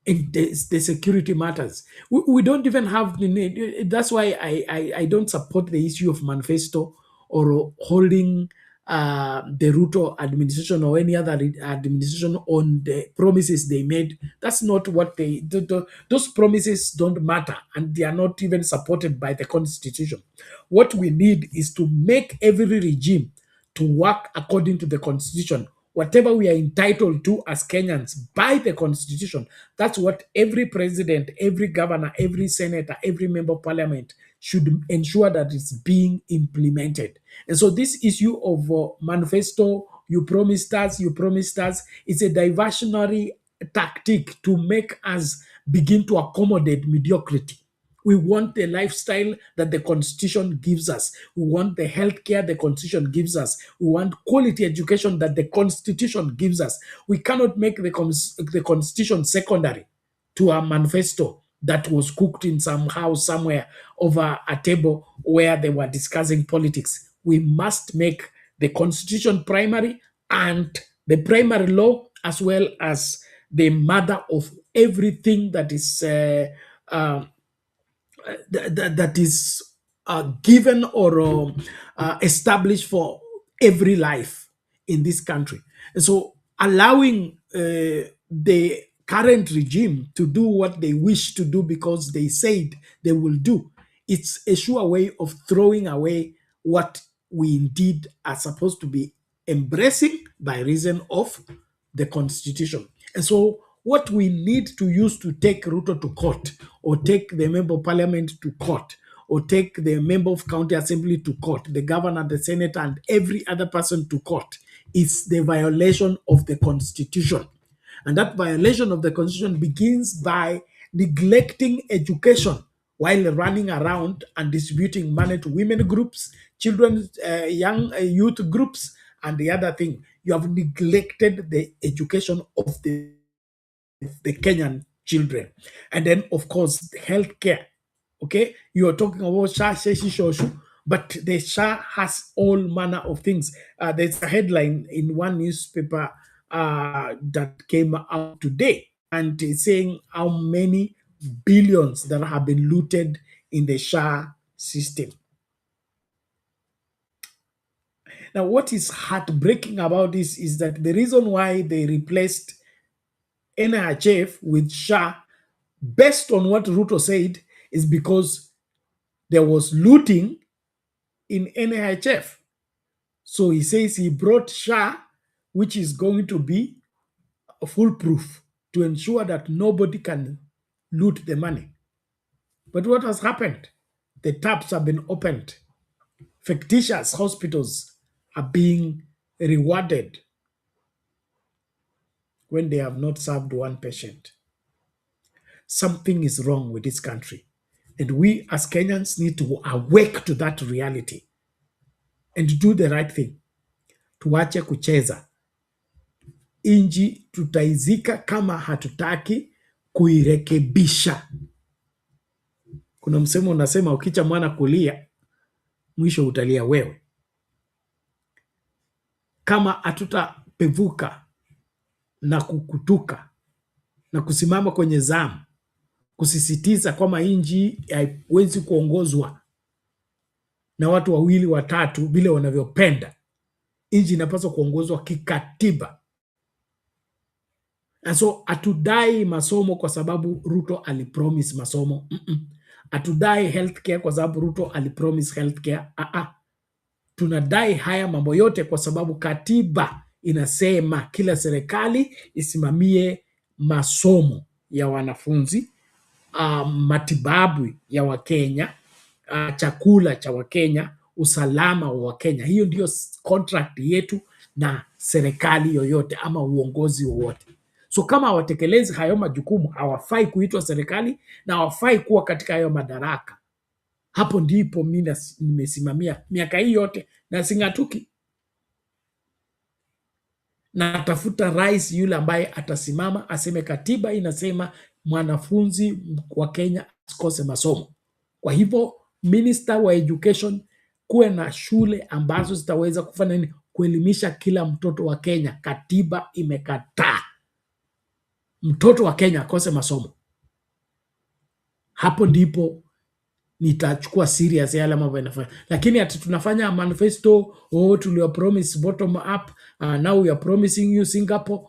In the security matters. We don't even have the need. That's why I don't support the issue of manifesto or holding the Ruto administration or any other administration on the promises they made. That's not what those promises don't matter, and they are not even supported by the Constitution. What we need is to make every regime to work according to the Constitution. Whatever we are entitled to as Kenyans by the Constitution, that's what every president, every governor, every senator, every member of parliament should ensure that it's being implemented. And so this issue of manifesto, you promised us, it's a diversionary tactic to make us begin to accommodate mediocrity. We want the lifestyle that the Constitution gives us. We want the healthcare the Constitution gives us. We want quality education that the Constitution gives us. We cannot make the Constitution secondary to a manifesto that was cooked in some house somewhere over a table where they were discussing politics. We must make the Constitution primary, and the primary law as well as the mother of everything that is that is given or established for every life in this country. And so allowing the current regime to do what they wish to do because they said they will do, it's a sure way of throwing away what we indeed are supposed to be embracing by reason of the Constitution. And so what we need to use to take Ruto to court, or take the member of parliament to court, or take the member of county assembly to court, the governor, the senator, and every other person to court, is the violation of the Constitution. And that violation of the Constitution begins by neglecting education while running around and distributing money to women groups, children, young youth groups, and the other thing. You have neglected the education of the Kenyan children. And then, of course, healthcare. Okay, you are talking about SHA, but the SHA has all manner of things. There's a headline in one newspaper that came out today, and it's saying how many billions that have been looted in the SHA system. Now, what is heartbreaking about this is that the reason why they replaced NHF with SHA, based on what Ruto said, is because there was looting in NHF. So he says he brought SHA, which is going to be foolproof to ensure that nobody can loot the money. But what has happened? The taps have been opened. Fictitious hospitals are being rewarded when they have not served one patient. Something is wrong with this country. And we as Kenyans need to awake to that reality and do the right thing. Tuache kucheza. Inji tutaizika kama hatutaki kuirekebisha. Kuna msemo unasema ukicha mwana kulia, mwisho utalia wewe. Kama hatutapevuka na kukutuka na kusimama kwenye zamu, kusisitiza kwamba inji haiwezi kuongozwa na watu wawili watatu vile wanavyopenda. Inji inapaswa kuongozwa kikatiba. And so atudai masomo kwa sababu Ruto alipromise masomo. Atudai healthcare kwa sababu Ruto alipromise healthcare. Tunadai haya mambo yote kwa sababu katiba inasema kila serikali isimamie masomo ya wanafunzi, matibabu ya Wakenya, chakula cha Wakenya, usalama wa Wakenya. Hiyo ndio contract yetu na serikali yoyote ama uongozi wowote. So kama hawatekelezi hayo majukumu, hawafai kuitwa serikali na hawafai kuwa katika hayo madaraka. Hapo ndipo mimi nimesimamia miaka hii yote na singatuki. Na tafuta rais yule ambaye atasimama aseme katiba inasema mwanafunzi wa Kenya asikose masomo. Kwa hivyo minister wa education, kuwe na shule ambazo zitaweza kufanya nini? kuelimisha kila mtoto wa Kenya. Katiba imekataa mtoto wa Kenya akose masomo. Hapo ndipo nitachukua serious yale mambo yanafanya. Lakini ati tunafanya manifesto, tuliwa promise bottom up, now we are promising you Singapore.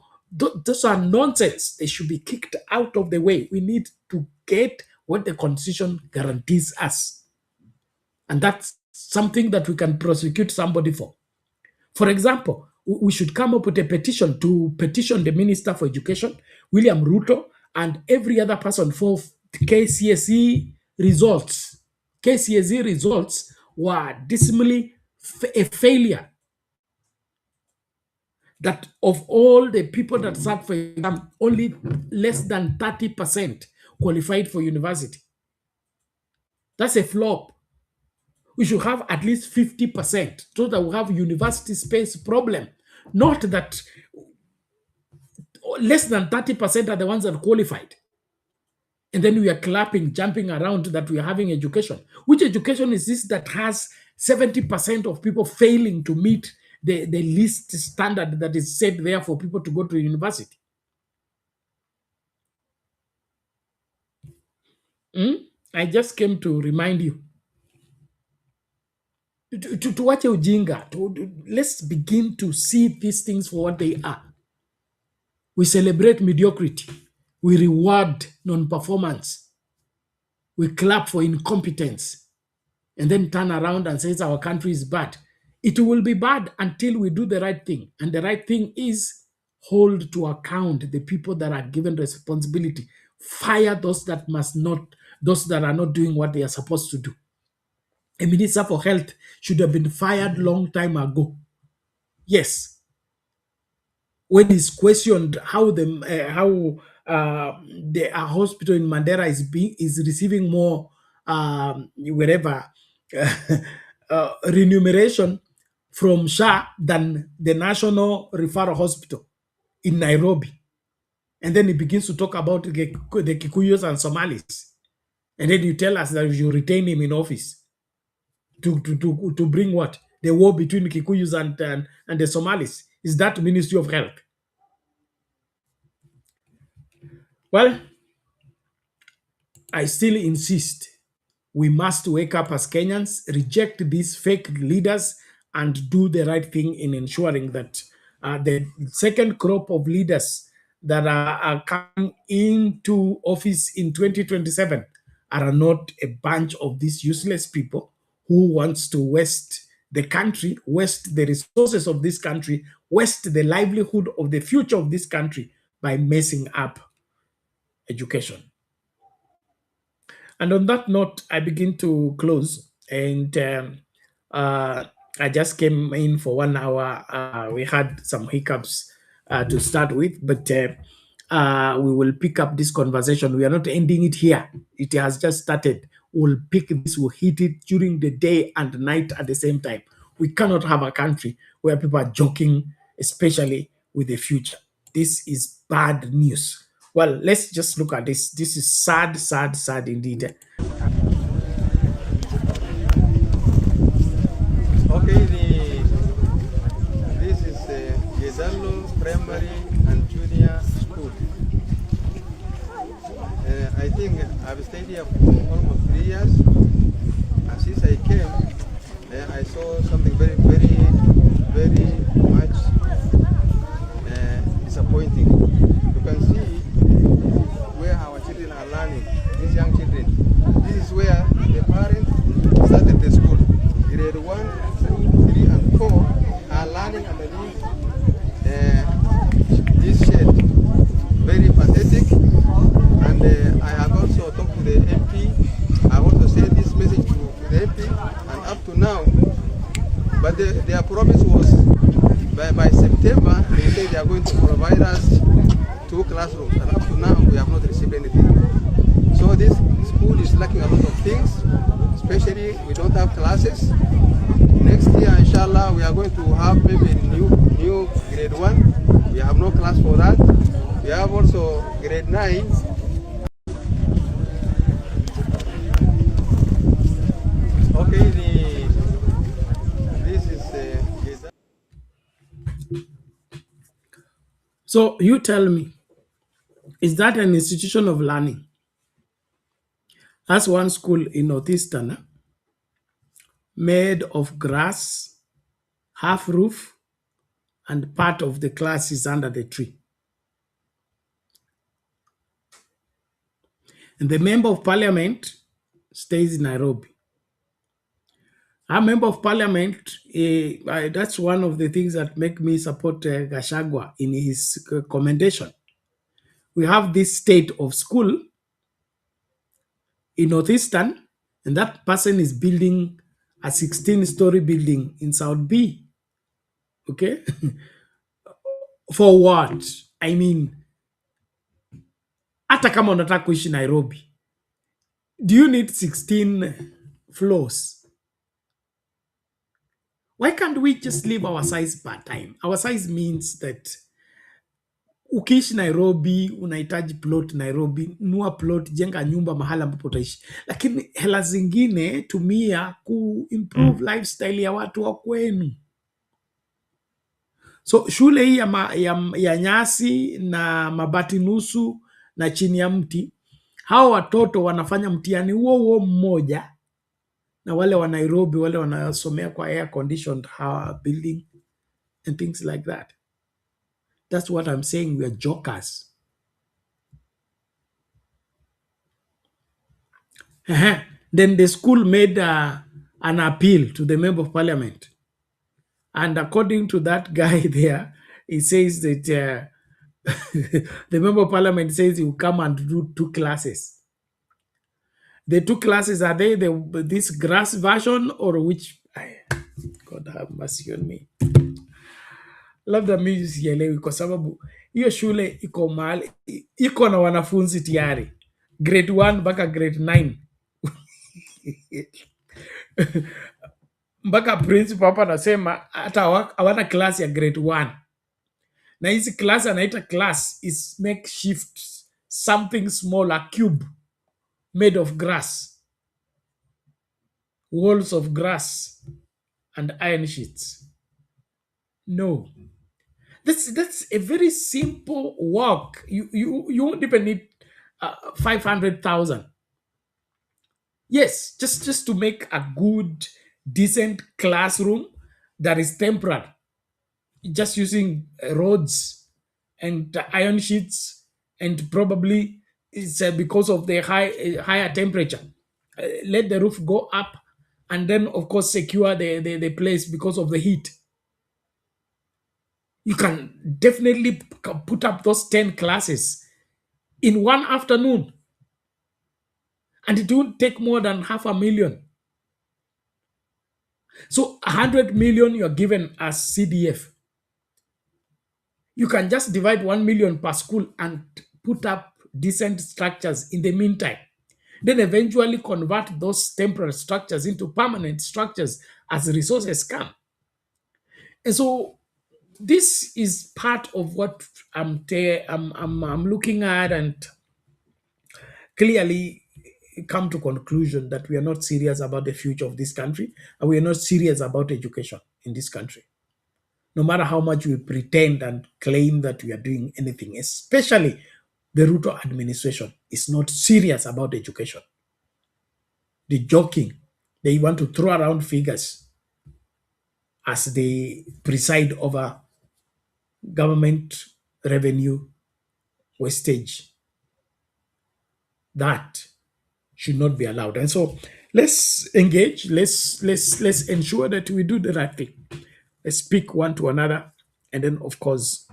Those are nonsense. They should be kicked out of the way. We need to get what the constitution guarantees us. And that's something that we can prosecute somebody for. For example, we should come up with a petition to petition the Minister for Education, William Ruto, and every other person for KCSE results. KCSE results were dismally a failure. That of all the people that sat for exam, only less than 30% qualified for university. That's a flop. We should have at least 50% so that we have university space problem. Not that less than 30% are the ones that are qualified. And then we are clapping, jumping around that we are having education. Which education is this that has 70% of people failing to meet the least standard that is set there for people to go to university? I just came to remind you. To watch ujinga. Let's begin to see these things for what they are. We celebrate mediocrity. We reward non-performance. We clap for incompetence. And then turn around and say our country is bad. It will be bad until we do the right thing. And the right thing is hold to account the people that are given responsibility. Fire those that must not, those that are not doing what they are supposed to do. A minister for health should have been fired long time ago. Yes. When he's questioned how the hospital in Mandera is receiving more remuneration from SHA than the National Referral Hospital in Nairobi. And then he begins to talk about the Kikuyus and Somalis. And then you tell us that you retain him in office to bring what? The war between the Kikuyus and the Somalis. Is that Ministry of Health? Well, I still insist we must wake up as Kenyans, reject these fake leaders, and do the right thing in ensuring that the second crop of leaders that are coming into office in 2027 are not a bunch of these useless people who wants to waste the country, waste the resources of this country, waste the livelihood of the future of this country by messing up education. And on that note, I begin to close. And I just came in for 1 hour. We had some hiccups to start with, but we will pick up this conversation. We are not ending it here. It has just started. We'll pick this, we'll hit it during the day and night at the same time. We cannot have a country where people are joking, especially with the future. This is bad news. Well, let's just look at this. This is sad, sad, sad indeed. Okay, this is Gezalo Primary and Junior School. I think I've stayed here for almost 3 years. And since I came, I saw something very, very, very much disappointing. You can see where our children are learning, these young children. This is where the parents started the school. Grade 1, 2, 3, and 4 are learning underneath this shed. Very pathetic. And I have also talked to the MP. I want to send this message to the MP. And up to now, but their promise was by September, they say they are going to provide us 2 classrooms. And up to now, we have not received anything. So this school is lacking a lot of things, especially we don't have classes. Next year, inshallah, we are going to have maybe new grade 1. We have no class for that. We have also grade 9. Okay, this is So you tell me, is that an institution of learning? That's one school in Northeastern, made of grass, half roof, and part of the class is under the tree. And the member of parliament stays in Nairobi. Our member of parliament, that's one of the things that make me support Gashagwa in his commendation. We have this state of school in Northeastern, and that person is building a 16-story building in South B. Okay? For what? I mean, hata kama unataka kuishi Nairobi, do you need 16 floors? Why can't we just leave our size part time? Our size means that ukiishi Nairobi, unahitaji plot Nairobi, nua plot, jenga nyumba mahala ambapo utaishi. Lakini hela zingine tumia improve lifestyle ya watu wa kwenu. So shule hii ya nyasi na mabati nusu na chini ya mti, hao watoto wanafanya mtihani huo mmoja na wale wa Nairobi, wale wanasomea kwa air conditioned building and things like that. That's what I'm saying. We are jokers. Then the school made an appeal to the member of parliament. And according to that guy there, he says that the member of parliament says he will come and do 2 classes. The 2 classes, are they this grass version or which? God have mercy on me. Labda mimi sielewi kwa sababu hiyo shule iko mahali iko na wanafunzi tayari grade 1 mpaka grade 9. Mpaka principal hapa anasema hata hawana class ya grade 1. Na hizi class anaita class is makeshift, something small, a cube made of grass, walls of grass and iron sheets. No. That's a very simple work. You won't even need 500,000. Yes, just to make a good, decent classroom that is tempered, just using rods and iron sheets, and probably it's because of the higher temperature. Let the roof go up, and then of course secure the place because of the heat. You can definitely put up those 10 classes in one afternoon. And it won't take more than 500,000. So 100 million you're given as CDF. You can just divide 1 million per school and put up decent structures in the meantime. Then eventually convert those temporary structures into permanent structures as resources come. And so this is part of what I'm looking at, and clearly come to conclusion that we are not serious about the future of this country, and we are not serious about education in this country. No matter how much we pretend and claim that we are doing anything, especially the Ruto administration is not serious about education. The joking, they want to throw around figures as they preside over government revenue wastage. That should not be allowed. And so let's engage, let's ensure that we do the right thing. Let's speak one to another. And then, of course,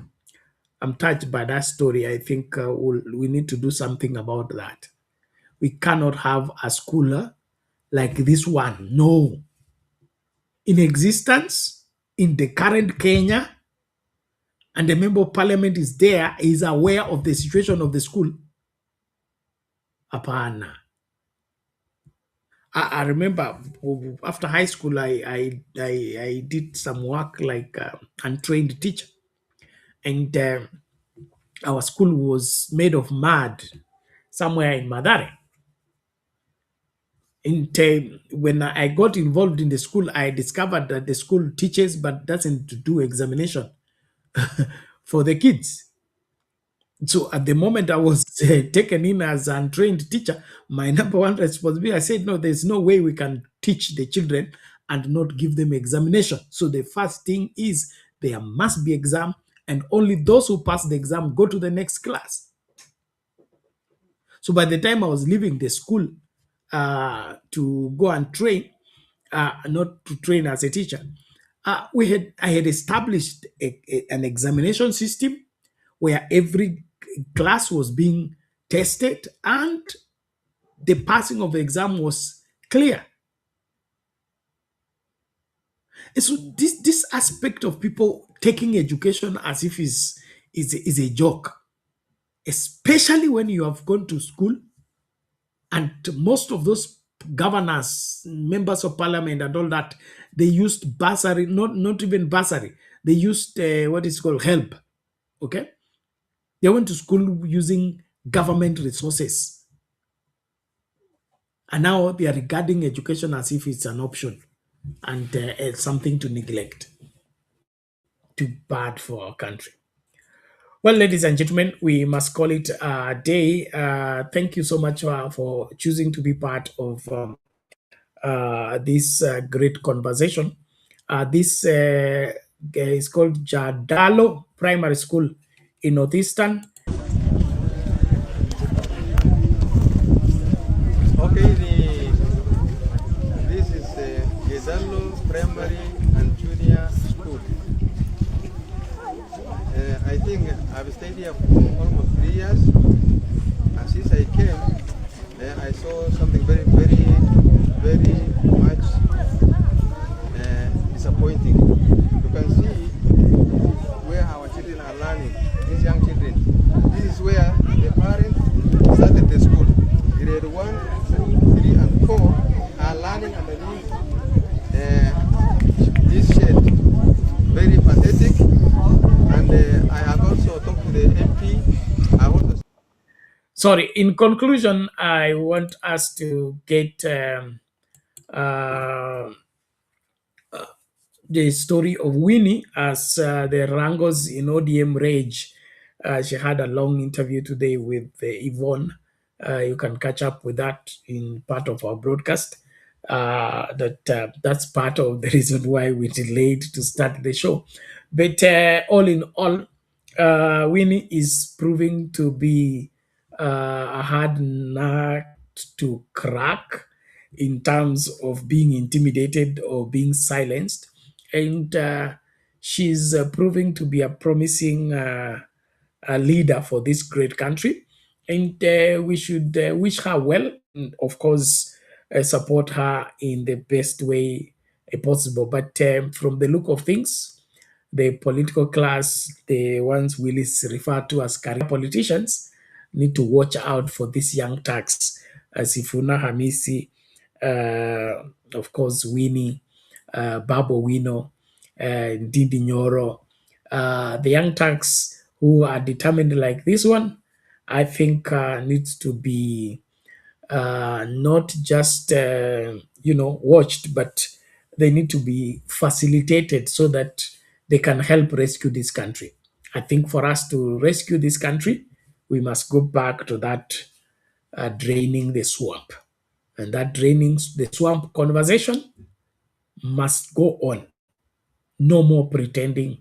I'm touched by that story. I think we need to do something about that. We cannot have a school like this one, no, in existence in the current Kenya, and the member of parliament is there, is aware of the situation of the school. Apana. I remember after high school, I did some work like untrained teacher, and our school was made of mud somewhere in Madare. And when I got involved in the school, I discovered that the school teaches but doesn't do examination for the kids. So at the moment I was taken in as an untrained teacher, my number one responsibility, I said, no, there's no way we can teach the children and not give them examination. So the first thing is there must be exam, and only those who pass the exam go to the next class. So by the time I was leaving the school to go and train, not to train as a teacher, I had established an examination system where every class was being tested and the passing of the exam was clear. And so this aspect of people taking education as if is a joke, especially when you have gone to school and most of those governors, members of parliament and all that, they used bursary, not even bursary, they used what is called help, okay? They went to school using government resources. And now they are regarding education as if it's an option and it's something to neglect. Too bad for our country. Well, ladies and gentlemen, we must call it a day. Thank you so much for choosing to be part of this great conversation. This is called Jadalo Primary School in Northeastern. Okay, this is Jadalo Primary and Junior School. I think I've stayed here for almost 3 years, and since I came, I saw something very much disappointing. You can see where our children are learning, these young children. This is where the parents started the school. Grade 1, 2, 3, and 4 are learning underneath this shed. Very pathetic. And I have also talked to the MP. Sorry, in conclusion, I want us to get the story of Winnie as the Rangos in ODM Rage. She had a long interview today with Yvonne. You can catch up with that in part of our broadcast. That's part of the reason why we delayed to start the show. But all in all, Winnie is proving to be a hard nut to crack in terms of being intimidated or being silenced. And she's proving to be a promising leader for this great country. And we should wish her well, and of course, support her in the best way possible. But from the look of things, the political class, the ones Willis referred to as career politicians, need to watch out for these young Turks, Sifuna Hamisi, of course, Winnie, Babo Wino, Didi Nyoro, the young Turks who are determined like this one, I think needs to be not just, watched, but they need to be facilitated so that they can help rescue this country. I think for us to rescue this country, we must go back to that draining the swamp. And that draining the swamp conversation must go on. No more pretending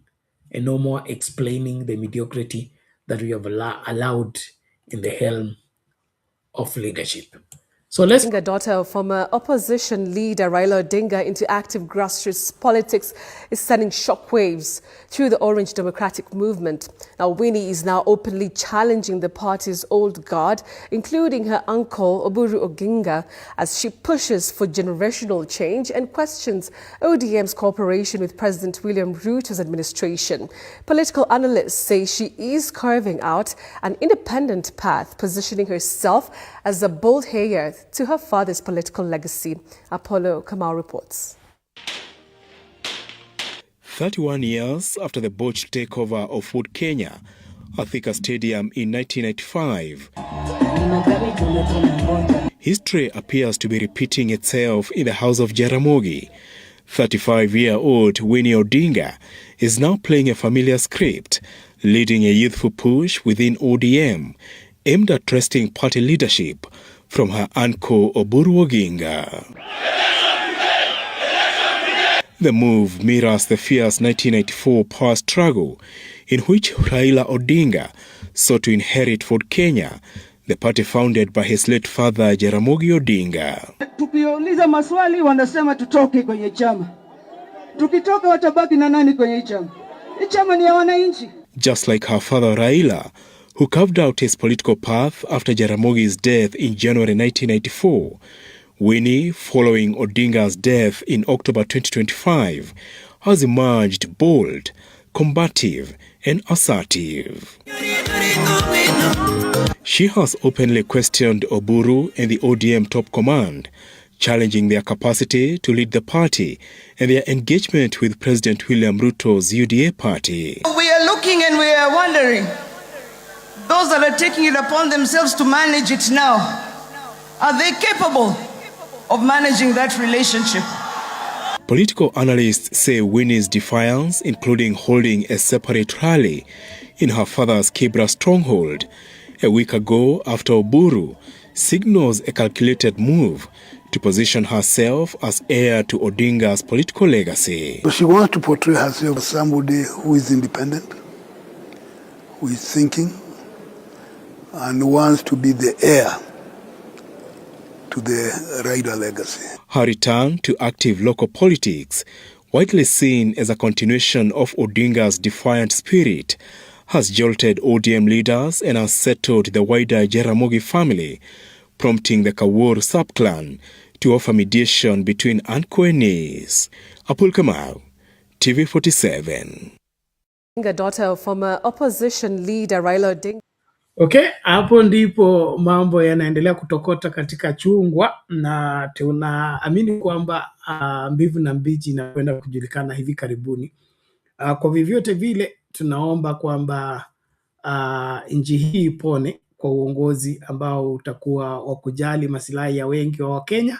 and no more explaining the mediocrity that we have allowed in the helm of leadership. So let's. Odinga, daughter of former opposition leader Raila Odinga, into active grassroots politics, is sending shockwaves through the Orange Democratic Movement. Now, Winnie is now openly challenging the party's old guard, including her uncle Oburu Oginga, as she pushes for generational change and questions ODM's cooperation with President William Ruto's administration. Political analysts say she is carving out an independent path, positioning herself as a bold heir to her father's political legacy. Apollo Kamau reports. 31 years after the botched takeover of Fort Kenya, a Thika Stadium in 1995, history appears to be repeating itself in the house of Jaramogi. 35-year-old Winnie Odinga is now playing a familiar script, leading a youthful push within ODM aimed at wresting party leadership from her uncle Oburu Oginga. The move mirrors the fierce 1994 power struggle in which Raila Odinga sought to inherit Ford Kenya, the party founded by his late father Jaramogi Odinga. Tukiuliza maswali wanasema tutoke kwenye chama. Tukitoka watabaki na nani kwenye chama? Chama ni ya wananchi. Just like her father Raila, who carved out his political path after Jaramogi's death in January 1994, Winnie, following Odinga's death in October 2025, has emerged bold, combative, and assertive. She has openly questioned Oburu and the ODM top command, challenging their capacity to lead the party and their engagement with President William Ruto's UDA party. We are looking and we are wondering, those that are taking it upon themselves to manage it now, are they capable of managing that relationship? Political analysts say Winnie's defiance, including holding a separate rally in her father's Kibra stronghold a week ago after Oburu, signals a calculated move to position herself as heir to Odinga's political legacy. So she wants to portray herself as somebody who is independent, who is thinking, and wants to be the heir to the Raila legacy. Her return to active local politics, widely seen as a continuation of Odinga's defiant spirit, has jolted ODM leaders and unsettled the wider Jaramogi family, prompting the Kawur sub-clan to offer mediation between uncle and niece. Apul Kamau, TV47. Daughter of former opposition leader Raila Odinga. Okay, hapo ndipo mambo yanaendelea kutokota katika chungwa, na tunaamini kwamba mbivu na mbichi inakwenda kujulikana hivi karibuni. Kwa vyovyote vile tunaomba kwamba nchi hii ipone kwa uongozi ambao utakuwa wa kujali maslahi ya wengi wa Wakenya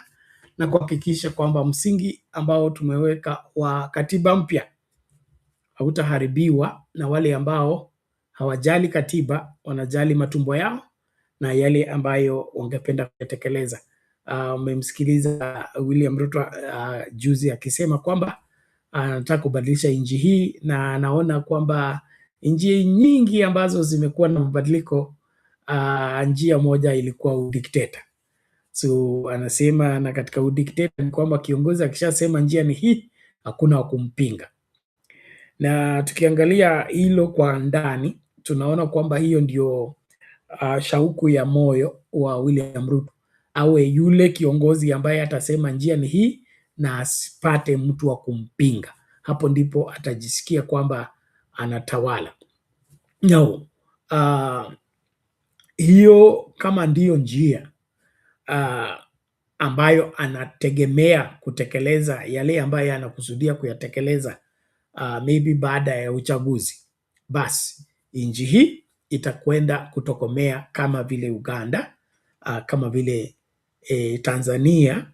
na kuhakikisha kwamba msingi ambao tumeweka wa katiba mpya hautaharibiwa na wale ambao hawajali katiba, wanajali matumbo yao na yale ambayo wangependa kutekeleza. Umemsikiliza William Ruto juzi akisema kwamba anataka kubadilisha nchi hii, na anaona kwamba nchi nyingi ambazo zimekuwa na mabadiliko, njia moja ilikuwa udikteta. So anasema, na katika udikteta ni kwamba kiongozi akishasema njia ni hii, hakuna wa kumpinga. Na tukiangalia hilo kwa ndani, tunaona kwamba hiyo ndio shauku ya moyo wa William Ruto, awe yule kiongozi ambaye atasema njia ni hii na asipate mtu wa kumpinga. Hapo ndipo atajisikia kwamba anatawala. No, hiyo kama ndiyo njia ambayo anategemea kutekeleza yale ambayo anakusudia kuyatekeleza, maybe baada ya uchaguzi, basi nchi hii itakwenda kutokomea kama vile Uganda, kama vile Tanzania,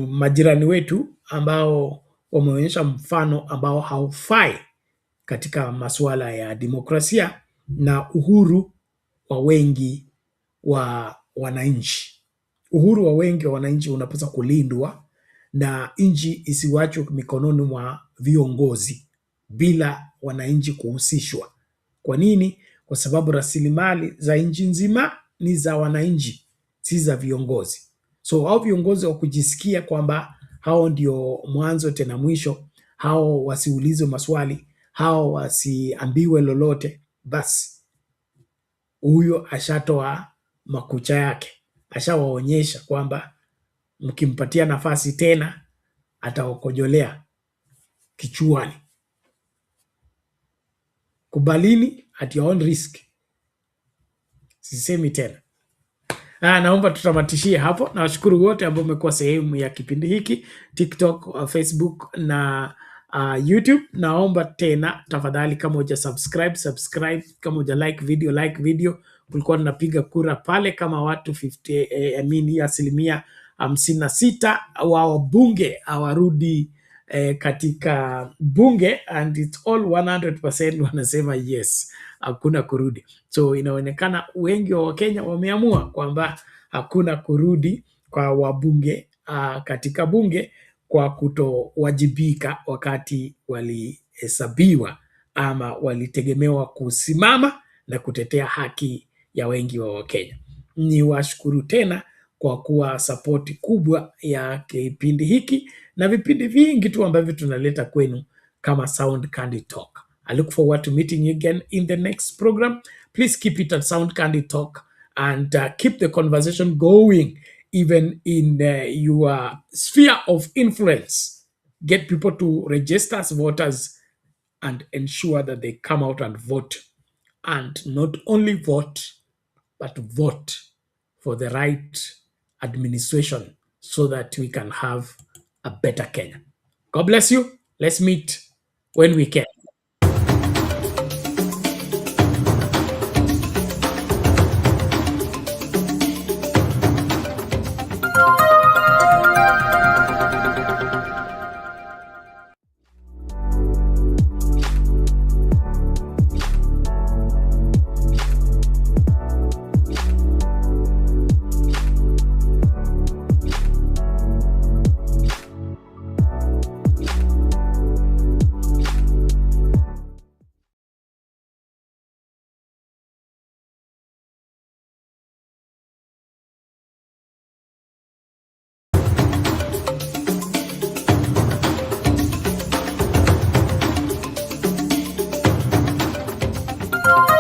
majirani wetu ambao wameonyesha mfano ambao haufai katika masuala ya demokrasia na uhuru wa wengi wa wananchi. Uhuru wa wengi wa wananchi unapaswa kulindwa na nchi isiwachwe mikononi mwa viongozi bila wananchi kuhusishwa. Kwa nini? Kwa sababu rasilimali za nchi nzima ni za wananchi, si za viongozi. So hao viongozi wa kujisikia kwamba hao ndio mwanzo tena mwisho, hao wasiulizwe maswali, hao wasiambiwe lolote, basi huyo ashatoa makucha yake, ashawaonyesha kwamba mkimpatia nafasi tena ataokojolea kichuani. Kubalini at your own risk. Sisemi tena. Naomba tutamatishie hapo. Nawashukuru wote ambao mmekuwa sehemu ya kipindi hiki, TikTok, Facebook na YouTube. Naomba tena tafadhali, kama uja subscribe, kama uja like video. Kulikuwa tunapiga kura pale kama watu 56% wa wabunge hawarudi katika bunge, and it's all 100% wanasema yes. hakuna kurudi. So inaonekana wengi wa Wakenya wameamua kwamba hakuna kurudi kwa wabunge katika bunge kwa kutowajibika wakati walihesabiwa ama walitegemewa kusimama na kutetea haki ya wengi wa Wakenya. Ni washukuru tena kwa kuwa sapoti kubwa ya kipindi hiki na vipindi vingi tu ambavyo tunaleta kwenu kama Sound Candy Talk. I look forward to meeting you again in the next program. Please keep it at Sound Candy Talk and keep the conversation going even in your sphere of influence. Get people to register as voters and ensure that they come out and vote. And not only vote, but vote for the right administration so that we can have a better Kenya. God bless you. Let's meet when we can.